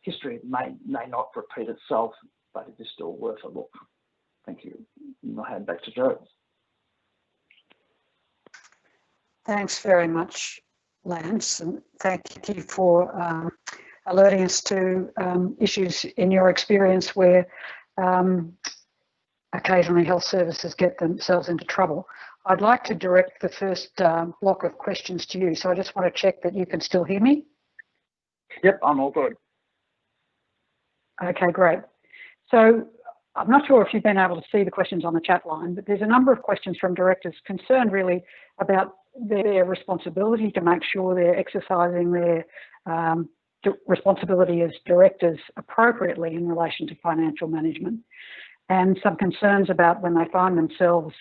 History may not repeat itself, but it is still worth a look. Thank you. I'll hand back to Joe. Thanks very much, Lance, and thank you for alerting us to issues in your experience where occasionally health services get themselves into trouble. I'd like to direct the first block of questions to you, so I just want to check that you can still hear me. Yep, I'm all good. Okay, great. So I'm not sure if you've been able to see the questions on the chat line, but there's a number of questions from directors concerned really about their responsibility to make sure they're exercising their responsibility as directors appropriately in relation to financial management, and some concerns about when they find themselves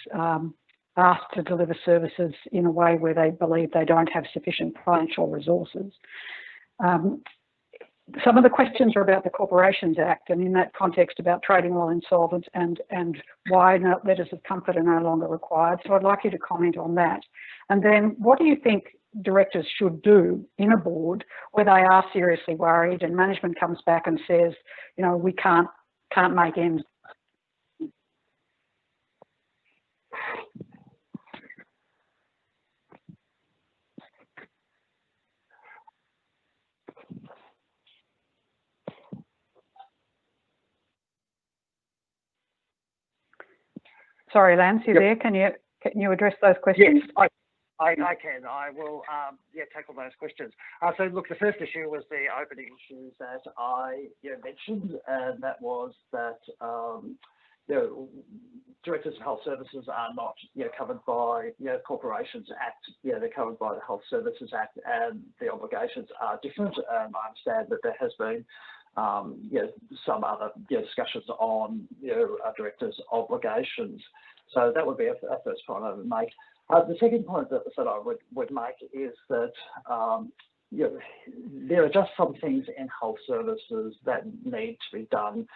asked to deliver services in a way where they believe they don't have sufficient financial resources. Some of the questions are about the Corporations Act, and in that context about trading while insolvent and why letters of comfort are no longer required. So I'd like you to comment on that. And then what do you think directors should do in a board where they are seriously worried and management comes back and says, we can't make ends? Sorry, Lance, you there? Can you address those questions? Yes, I can. I will tackle those questions. So look, the first issue was the opening issues that I mentioned, and that was that directors of health services are not covered by Corporations Act. They're covered by the Health Services Act, and the obligations are different. I understand that there has been some other discussions on directors' obligations. So that would be a first point I would make. The second point that I would make is that there are just some things in health services that need to be done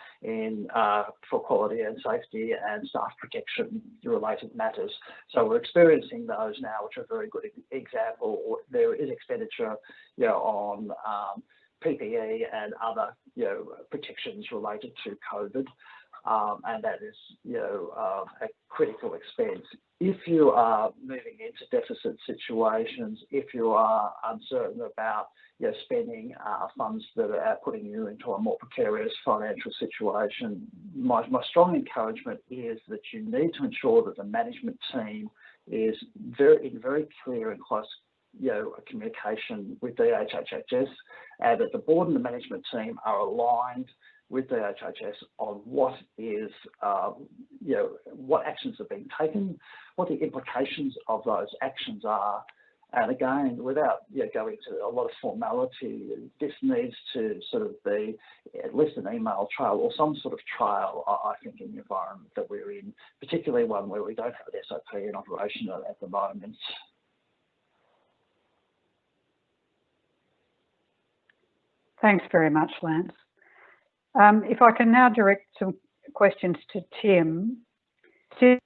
for quality and safety and staff protection related matters. So we're experiencing those now, which are a very good example. There is expenditure on PPE and other protections related to COVID, and that is a critical expense. If you are moving into deficit situations, if you are uncertain about spending funds that are putting you into a more precarious financial situation, my strong encouragement is that you need to ensure that the management team is in very clear and close communication with the HHS, and that the board and the management team are aligned with the HHS on what actions are being taken, what the implications of those actions are. And again, without going into a lot of formality, this needs to sort of be at least an email trail or some sort of trail, I think, in the environment that we're in, particularly one where we don't have an SOP in operation at the moment. Thanks very much, Lance. If I can now direct some questions to Tim. Tim,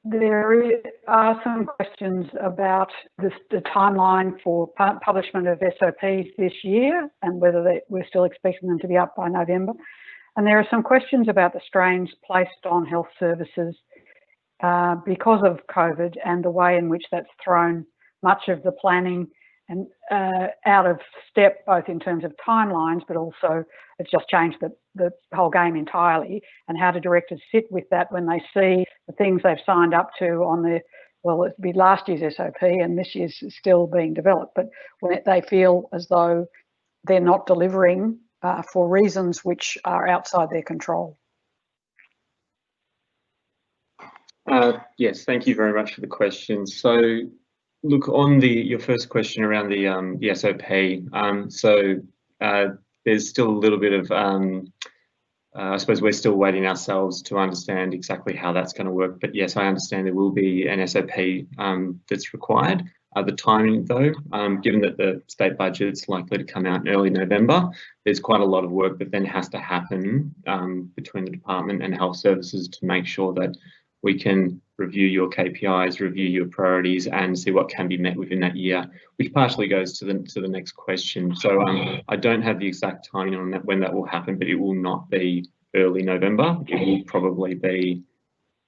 there are some questions about the timeline for publishment of SOPs this year and whether we're still expecting them to be up by November. And there are some questions about the strains placed on health services because of COVID and the way in which that's thrown much of the planning and out of step, both in terms of timelines, but also it's just changed the whole game entirely. And how do directors sit with that when they see the things they've signed up to on the, well, it'd be last year's SOP and this year's still being developed, but when they feel as though they're not delivering for reasons which are outside their control. Yes, thank you very much for the question. So, look, on your first question around the SOP, there's still a little bit of, I suppose we're still waiting ourselves to understand exactly how that's going to work. But yes, I understand there will be an SOP that's required. The timing, though, given that the state budget's likely to come out in early November, there's quite a lot of work that then has to happen between the department and health services to make sure that we can review your KPIs, review your priorities, and see what can be met within that year, which partially goes to the next question. So I don't have the exact timing on that when that will happen, but it will not be early November. It will probably be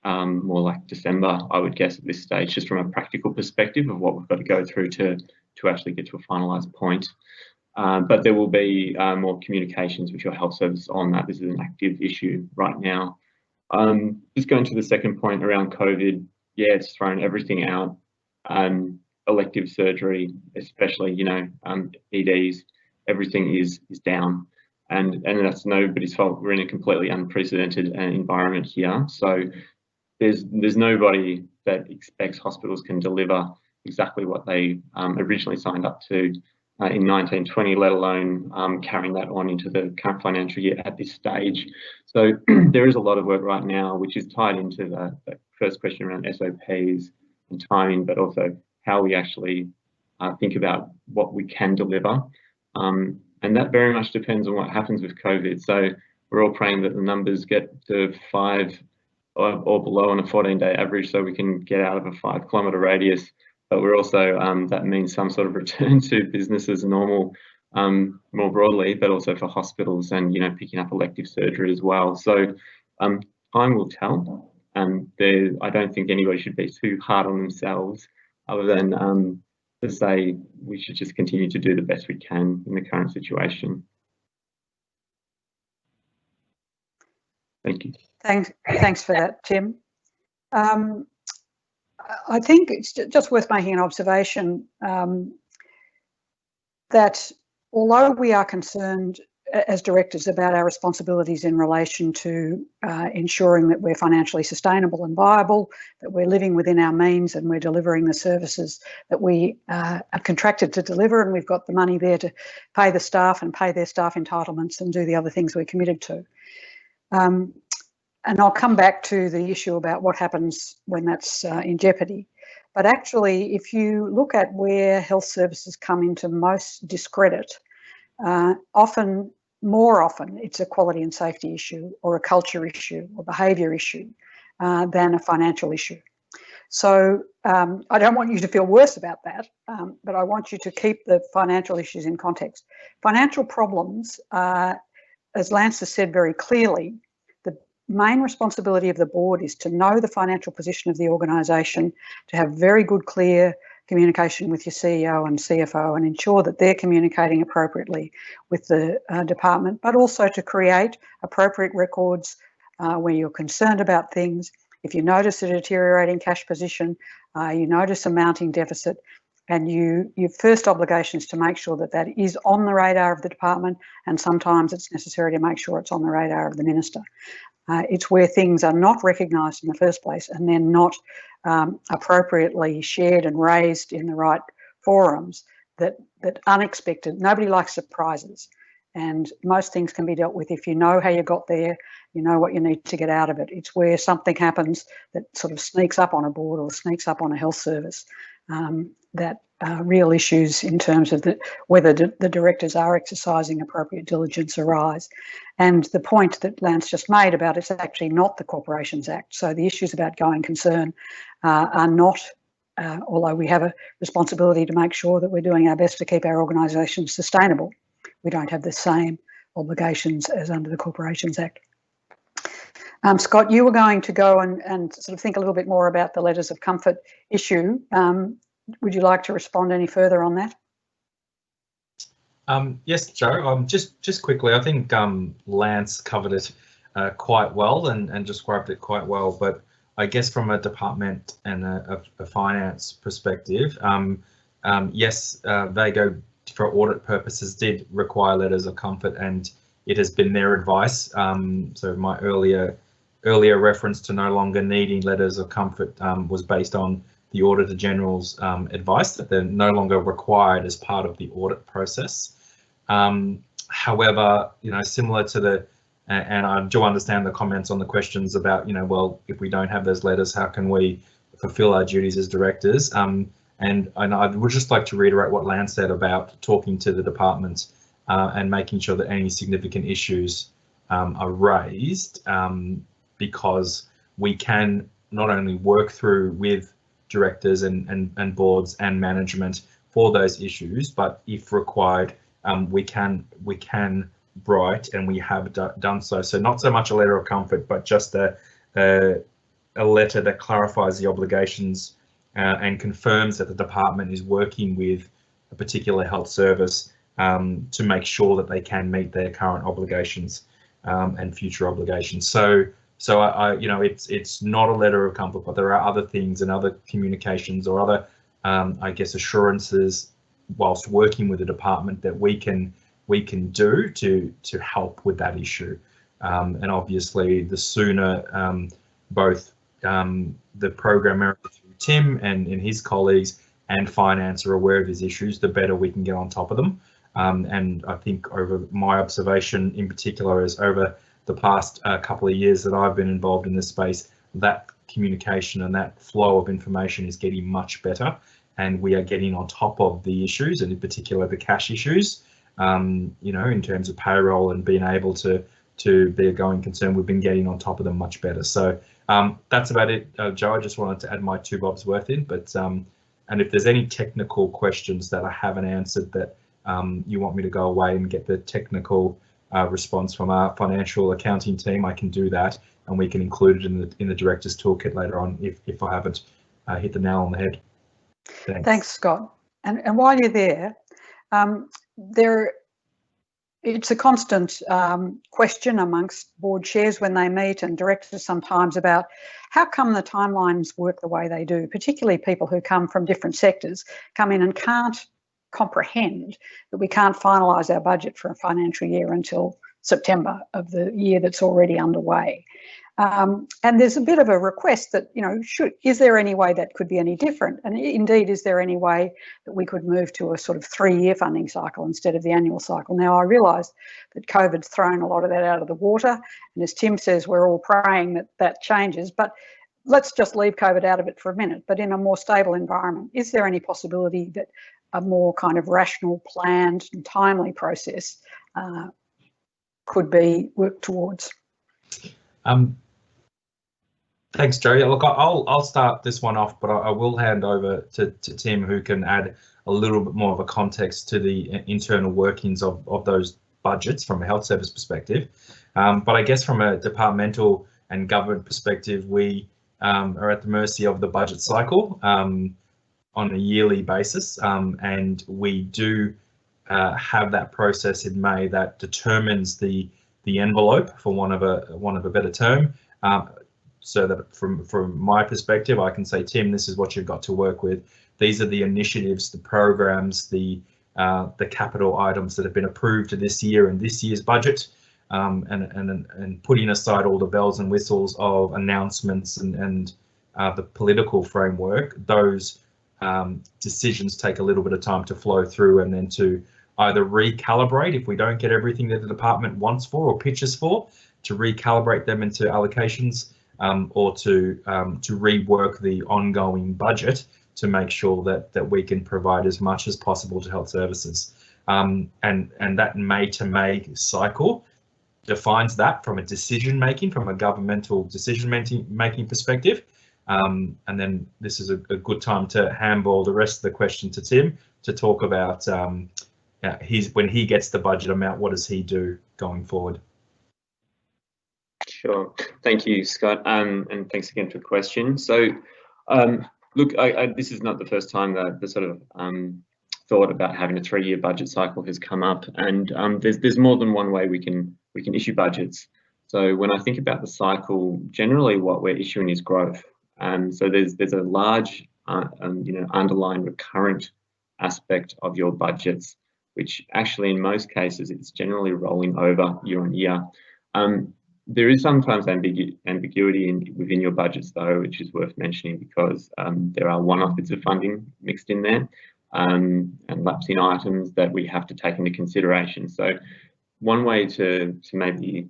more like December, I would guess, at this stage, just from a practical perspective of what we've got to go through to actually get to a finalised point. But there will be more communications with your health service on that. This is an active issue right now. Just going to the second point around COVID, yeah, it's thrown everything out. Elective surgery, especially, EDs, everything is down, and that's nobody's fault. We're in a completely unprecedented environment here, so there's nobody that expects hospitals can deliver exactly what they originally signed up to in 1920, let alone carrying that on into the current financial year at this stage. So there is a lot of work right now, which is tied into the first question around SOPs and timing, but also how we actually think about what we can deliver. And that very much depends on what happens with COVID. So we're all praying that the numbers get to 5 or below on a 14-day average so we can get out of a 5-kilometre radius. But we're also, that means some sort of return to business as normal, more broadly, but also for hospitals and, picking up elective surgery as well. So time will tell. I don't think anybody should be too hard on themselves other than to say we should just continue to do the best we can in the current situation. Thank you. Thanks for that, Tim. I think it's just worth making an observation that although we are concerned as directors about our responsibilities in relation to ensuring that we're financially sustainable and viable, that we're living within our means and we're delivering the services that we are contracted to deliver, and we've got the money there to pay the staff and pay their staff entitlements and do the other things we're committed to. And I'll come back to the issue about what happens when that's in jeopardy. But actually, if you look at where health services come into most discredit, more often, it's a quality and safety issue or a culture issue or behaviour issue than a financial issue. So I don't want you to feel worse about that, but I want you to keep the financial issues in context. Financial problems, as Lance has said very clearly, main responsibility of the board is to know the financial position of the organisation, to have very good, clear communication with your CEO and CFO and ensure that they're communicating appropriately with the department, but also to create appropriate records where you're concerned about things. If you notice a deteriorating cash position, you notice a mounting deficit, and your first obligation is to make sure that that is on the radar of the department, and sometimes it's necessary to make sure it's on the radar of the minister. It's where things are not recognised in the first place and then not appropriately shared and raised in the right forums that unexpected, nobody likes surprises. And most things can be dealt with if you know how you got there, you know what you need to get out of it. It's where something happens that sort of sneaks up on a board or sneaks up on a health service that real issues in terms of whether the directors are exercising appropriate diligence arise. And the point that Lance just made about it's actually not the Corporations Act. So the issues about going concern are not, although we have a responsibility to make sure that we're doing our best to keep our organisation sustainable, we don't have the same obligations as under the Corporations Act. Scott, you were going to go and sort of think a little bit more about the letters of comfort issue. Would you like to respond any further on that? Yes, Joe. Just quickly, I think Lance covered it quite well and described it quite well. But I guess from a department and a finance perspective, yes, they go for audit purposes did require letters of comfort, and it has been their advice. So my earlier reference to no longer needing letters of comfort was based on the Auditor General's advice that they're no longer required as part of the audit process. However, similar to the, and I do understand the comments on the questions about, well, if we don't have those letters, how can we fulfill our duties as directors? And I would just like to reiterate what Lance said about talking to the department and making sure that any significant issues are raised, because we can not only work through with directors and boards and management for those issues, but if required, we can write, and we have done so. So not so much a letter of comfort, but just a letter that clarifies the obligations and confirms that the department is working with a particular health service to make sure that they can meet their current obligations and future obligations. So it's not a letter of comfort, but there are other things and other communications or other, I guess, assurances whilst working with the department that we can do to help with that issue. And obviously, the sooner both the program manager, Tim, and his colleagues and finance are aware of these issues, the better we can get on top of them. And I think over my observation in particular is over the past couple of years that I've been involved in this space, that communication and that flow of information is getting much better, and we are getting on top of the issues, and in particular the cash issues, in terms of payroll and being able to be a going concern. We've been getting on top of them much better. So that's about it, Joe. I just wanted to add my 2 bobs worth in, but and if there's any technical questions that I haven't answered that you want me to go away and get the technical response from our financial accounting team, I can do that, and we can include it in the director's toolkit later on if I haven't hit the nail on the head. Thanks, Scott. And while you're there, it's a constant question amongst board chairs when they meet and directors sometimes about how come the timelines work the way they do, particularly people who come from different sectors come in and can't comprehend that we can't finalise our budget for a financial year until September of the year that's already underway. And there's a bit of a request that, is there any way that could be any different? And indeed, is there any way that we could move to a sort of 3-year funding cycle instead of the annual cycle? Now, I realise that COVID's thrown a lot of that out of the water. And as Tim says, we're all praying that that changes. But let's just leave COVID out of it for a minute. But in a more stable environment, is there any possibility that a more kind of rational, planned and timely process could be worked towards? Thanks, Joe. Yeah, look, I'll start this one off, but I will hand over to Tim, who can add a little bit more of a context to the internal workings of those budgets from a health service perspective. But I guess from a departmental and government perspective, we are at the mercy of the budget cycle on a yearly basis, and we do have that process in May that determines the envelope, for want of a better term. So that from my perspective, I can say, Tim, this is what you've got to work with. These are the initiatives, the programs, the capital items that have been approved this year in this year's budget, and putting aside all the bells and whistles of announcements and the political framework. Those decisions take a little bit of time to flow through, and then to either recalibrate if we don't get everything that the department wants for or pitches for, to recalibrate them into allocations, or to rework the ongoing budget to make sure that we can provide as much as possible to health services. And that May to May cycle defines that from a from a governmental decision-making perspective. And then this is a good time to handball the rest of the question to Tim to talk about when he gets the budget amount, what does he do going forward? Sure. Thank you, Scott, and thanks again for the question. So, look, this is not the first time that the sort of thought about having a 3-year budget cycle has come up, and there's more than one way we can issue budgets. So when I think about the cycle, generally what we're issuing is growth. So there's a large underlying recurrent aspect of your budgets, which actually in most cases it's generally rolling over year on year. There is sometimes ambiguity within your budgets though, which is worth mentioning, because there are one-off bits of funding mixed in there and lapsing items that we have to take into consideration. So one way to maybe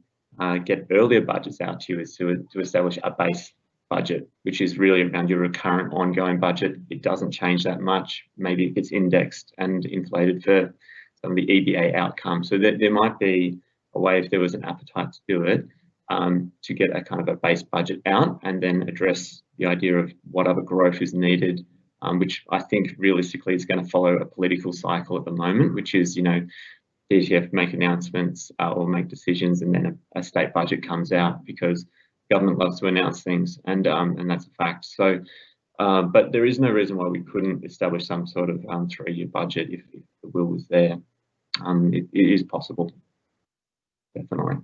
get earlier budgets out to you is to establish a base budget, which is really around your recurrent ongoing budget. It doesn't change that much. Maybe it gets indexed and inflated for some of the EBA outcomes. So there might be a way, if there was an appetite to do it, to get a kind of a base budget out and then address the idea of what other growth is needed, which I think realistically is going to follow a political cycle at the moment, which is, DGF make announcements or make decisions, and then a state budget comes out because government loves to announce things, and that's a fact. So, but there is no reason why we couldn't establish some sort of 3-year budget if the will was there. It is possible, definitely.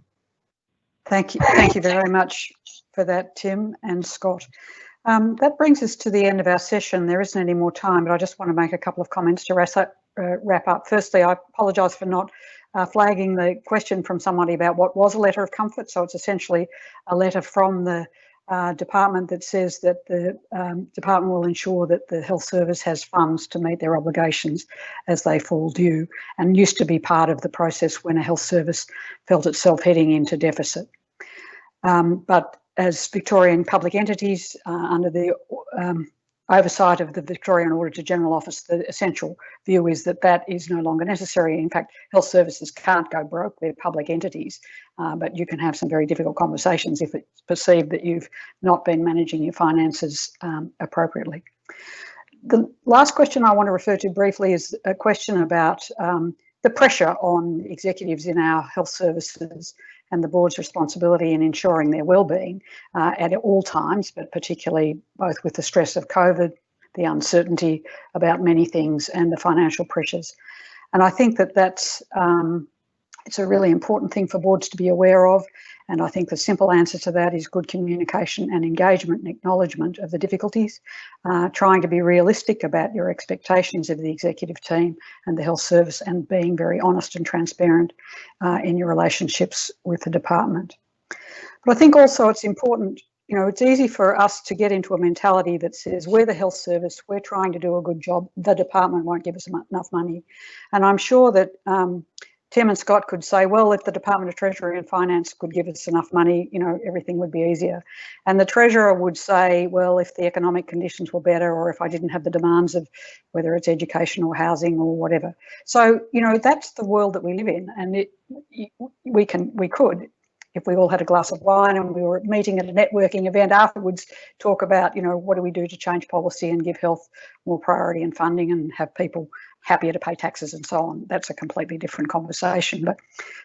Thank you very much for that, Tim and Scott. That brings us to the end of our session. There isn't any more time, but I just want to make a couple of comments to wrap up. Firstly, I apologise for not flagging the question from somebody about what was a letter of comfort. So it's essentially a letter from the department that says that the department will ensure that the health service has funds to meet their obligations as they fall due, and used to be part of the process when a health service felt itself heading into deficit. But as Victorian public entities under the oversight of the Victorian Auditor General Office, the essential view is that that is no longer necessary. In fact, health services can't go broke, they're public entities, but you can have some very difficult conversations if it's perceived that you've not been managing your finances appropriately. The last question I want to refer to briefly is a question about the pressure on executives in our health services and the board's responsibility in ensuring their well-being at all times, but particularly both with the stress of COVID, the uncertainty about many things, and the financial pressures. And I think that that's it's a really important thing for boards to be aware of. And I think the simple answer to that is good communication and engagement and acknowledgement of the difficulties, trying to be realistic about your expectations of the executive team and the health service, and being very honest and transparent in your relationships with the department. But I think also it's important, it's easy for us to get into a mentality that says we're the health service, we're trying to do a good job, the department won't give us enough money. And I'm sure that Tim and Scott could say, well, if the Department of Treasury and Finance could give us enough money, everything would be easier. And the Treasurer would say, well, if the economic conditions were better, or if I didn't have the demands of whether it's education or housing or whatever. So, that's the world that we live in. And we could, if we all had a glass of wine and we were meeting at a networking event afterwards, talk about, what do we do to change policy and give health more priority and funding and have people happier to pay taxes and so on. That's a completely different conversation. But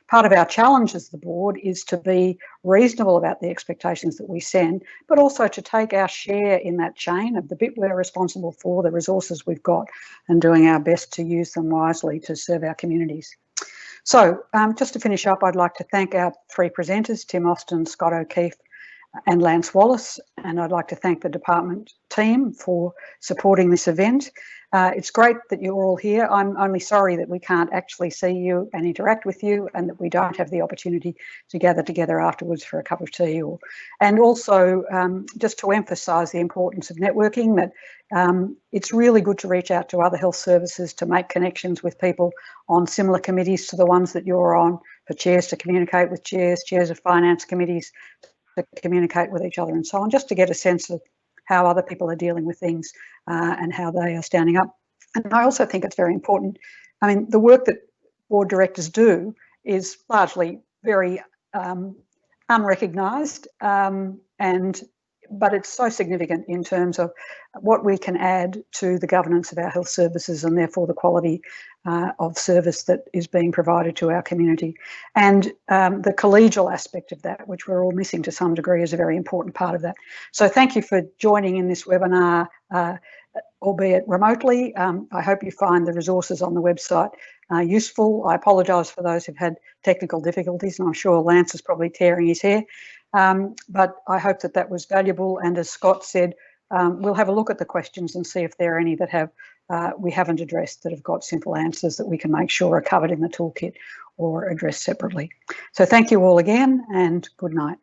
part of our challenge as the board is to be reasonable about the expectations that we send, but also to take our share in that chain of the bit we're responsible for, the resources we've got, and doing our best to use them wisely to serve our communities. So just to finish up, I'd like to thank our 3 presenters, Tim Austin, Scott O'Keefe and Lance Wallace, and I'd like to thank the department team for supporting this event. It's great that you're all here. I'm only sorry that we can't actually see you and interact with you, and that we don't have the opportunity to gather together afterwards for a cup of tea. And also just to emphasise the importance of networking, that it's really good to reach out to other health services, to make connections with people on similar committees to the ones that you're on, for chairs to communicate with chairs of finance committees, to communicate with each other and so on, just to get a sense of how other people are dealing with things and how they are standing up. And I also think it's very important. I mean, the work that board directors do is largely very unrecognised, but it's so significant in terms of what we can add to the governance of our health services and therefore the quality of service that is being provided to our community. And the collegial aspect of that, which we're all missing to some degree, is a very important part of that. So thank you for joining in this webinar, albeit remotely. I hope you find the resources on the website useful. I apologise for those who've had technical difficulties, and I'm sure Lance is probably tearing his hair. But I hope that that was valuable. And as Scott said, we'll have a look at the questions and see if there are any that we haven't addressed that have got simple answers that we can make sure are covered in the toolkit or addressed separately. So thank you all again, and good night.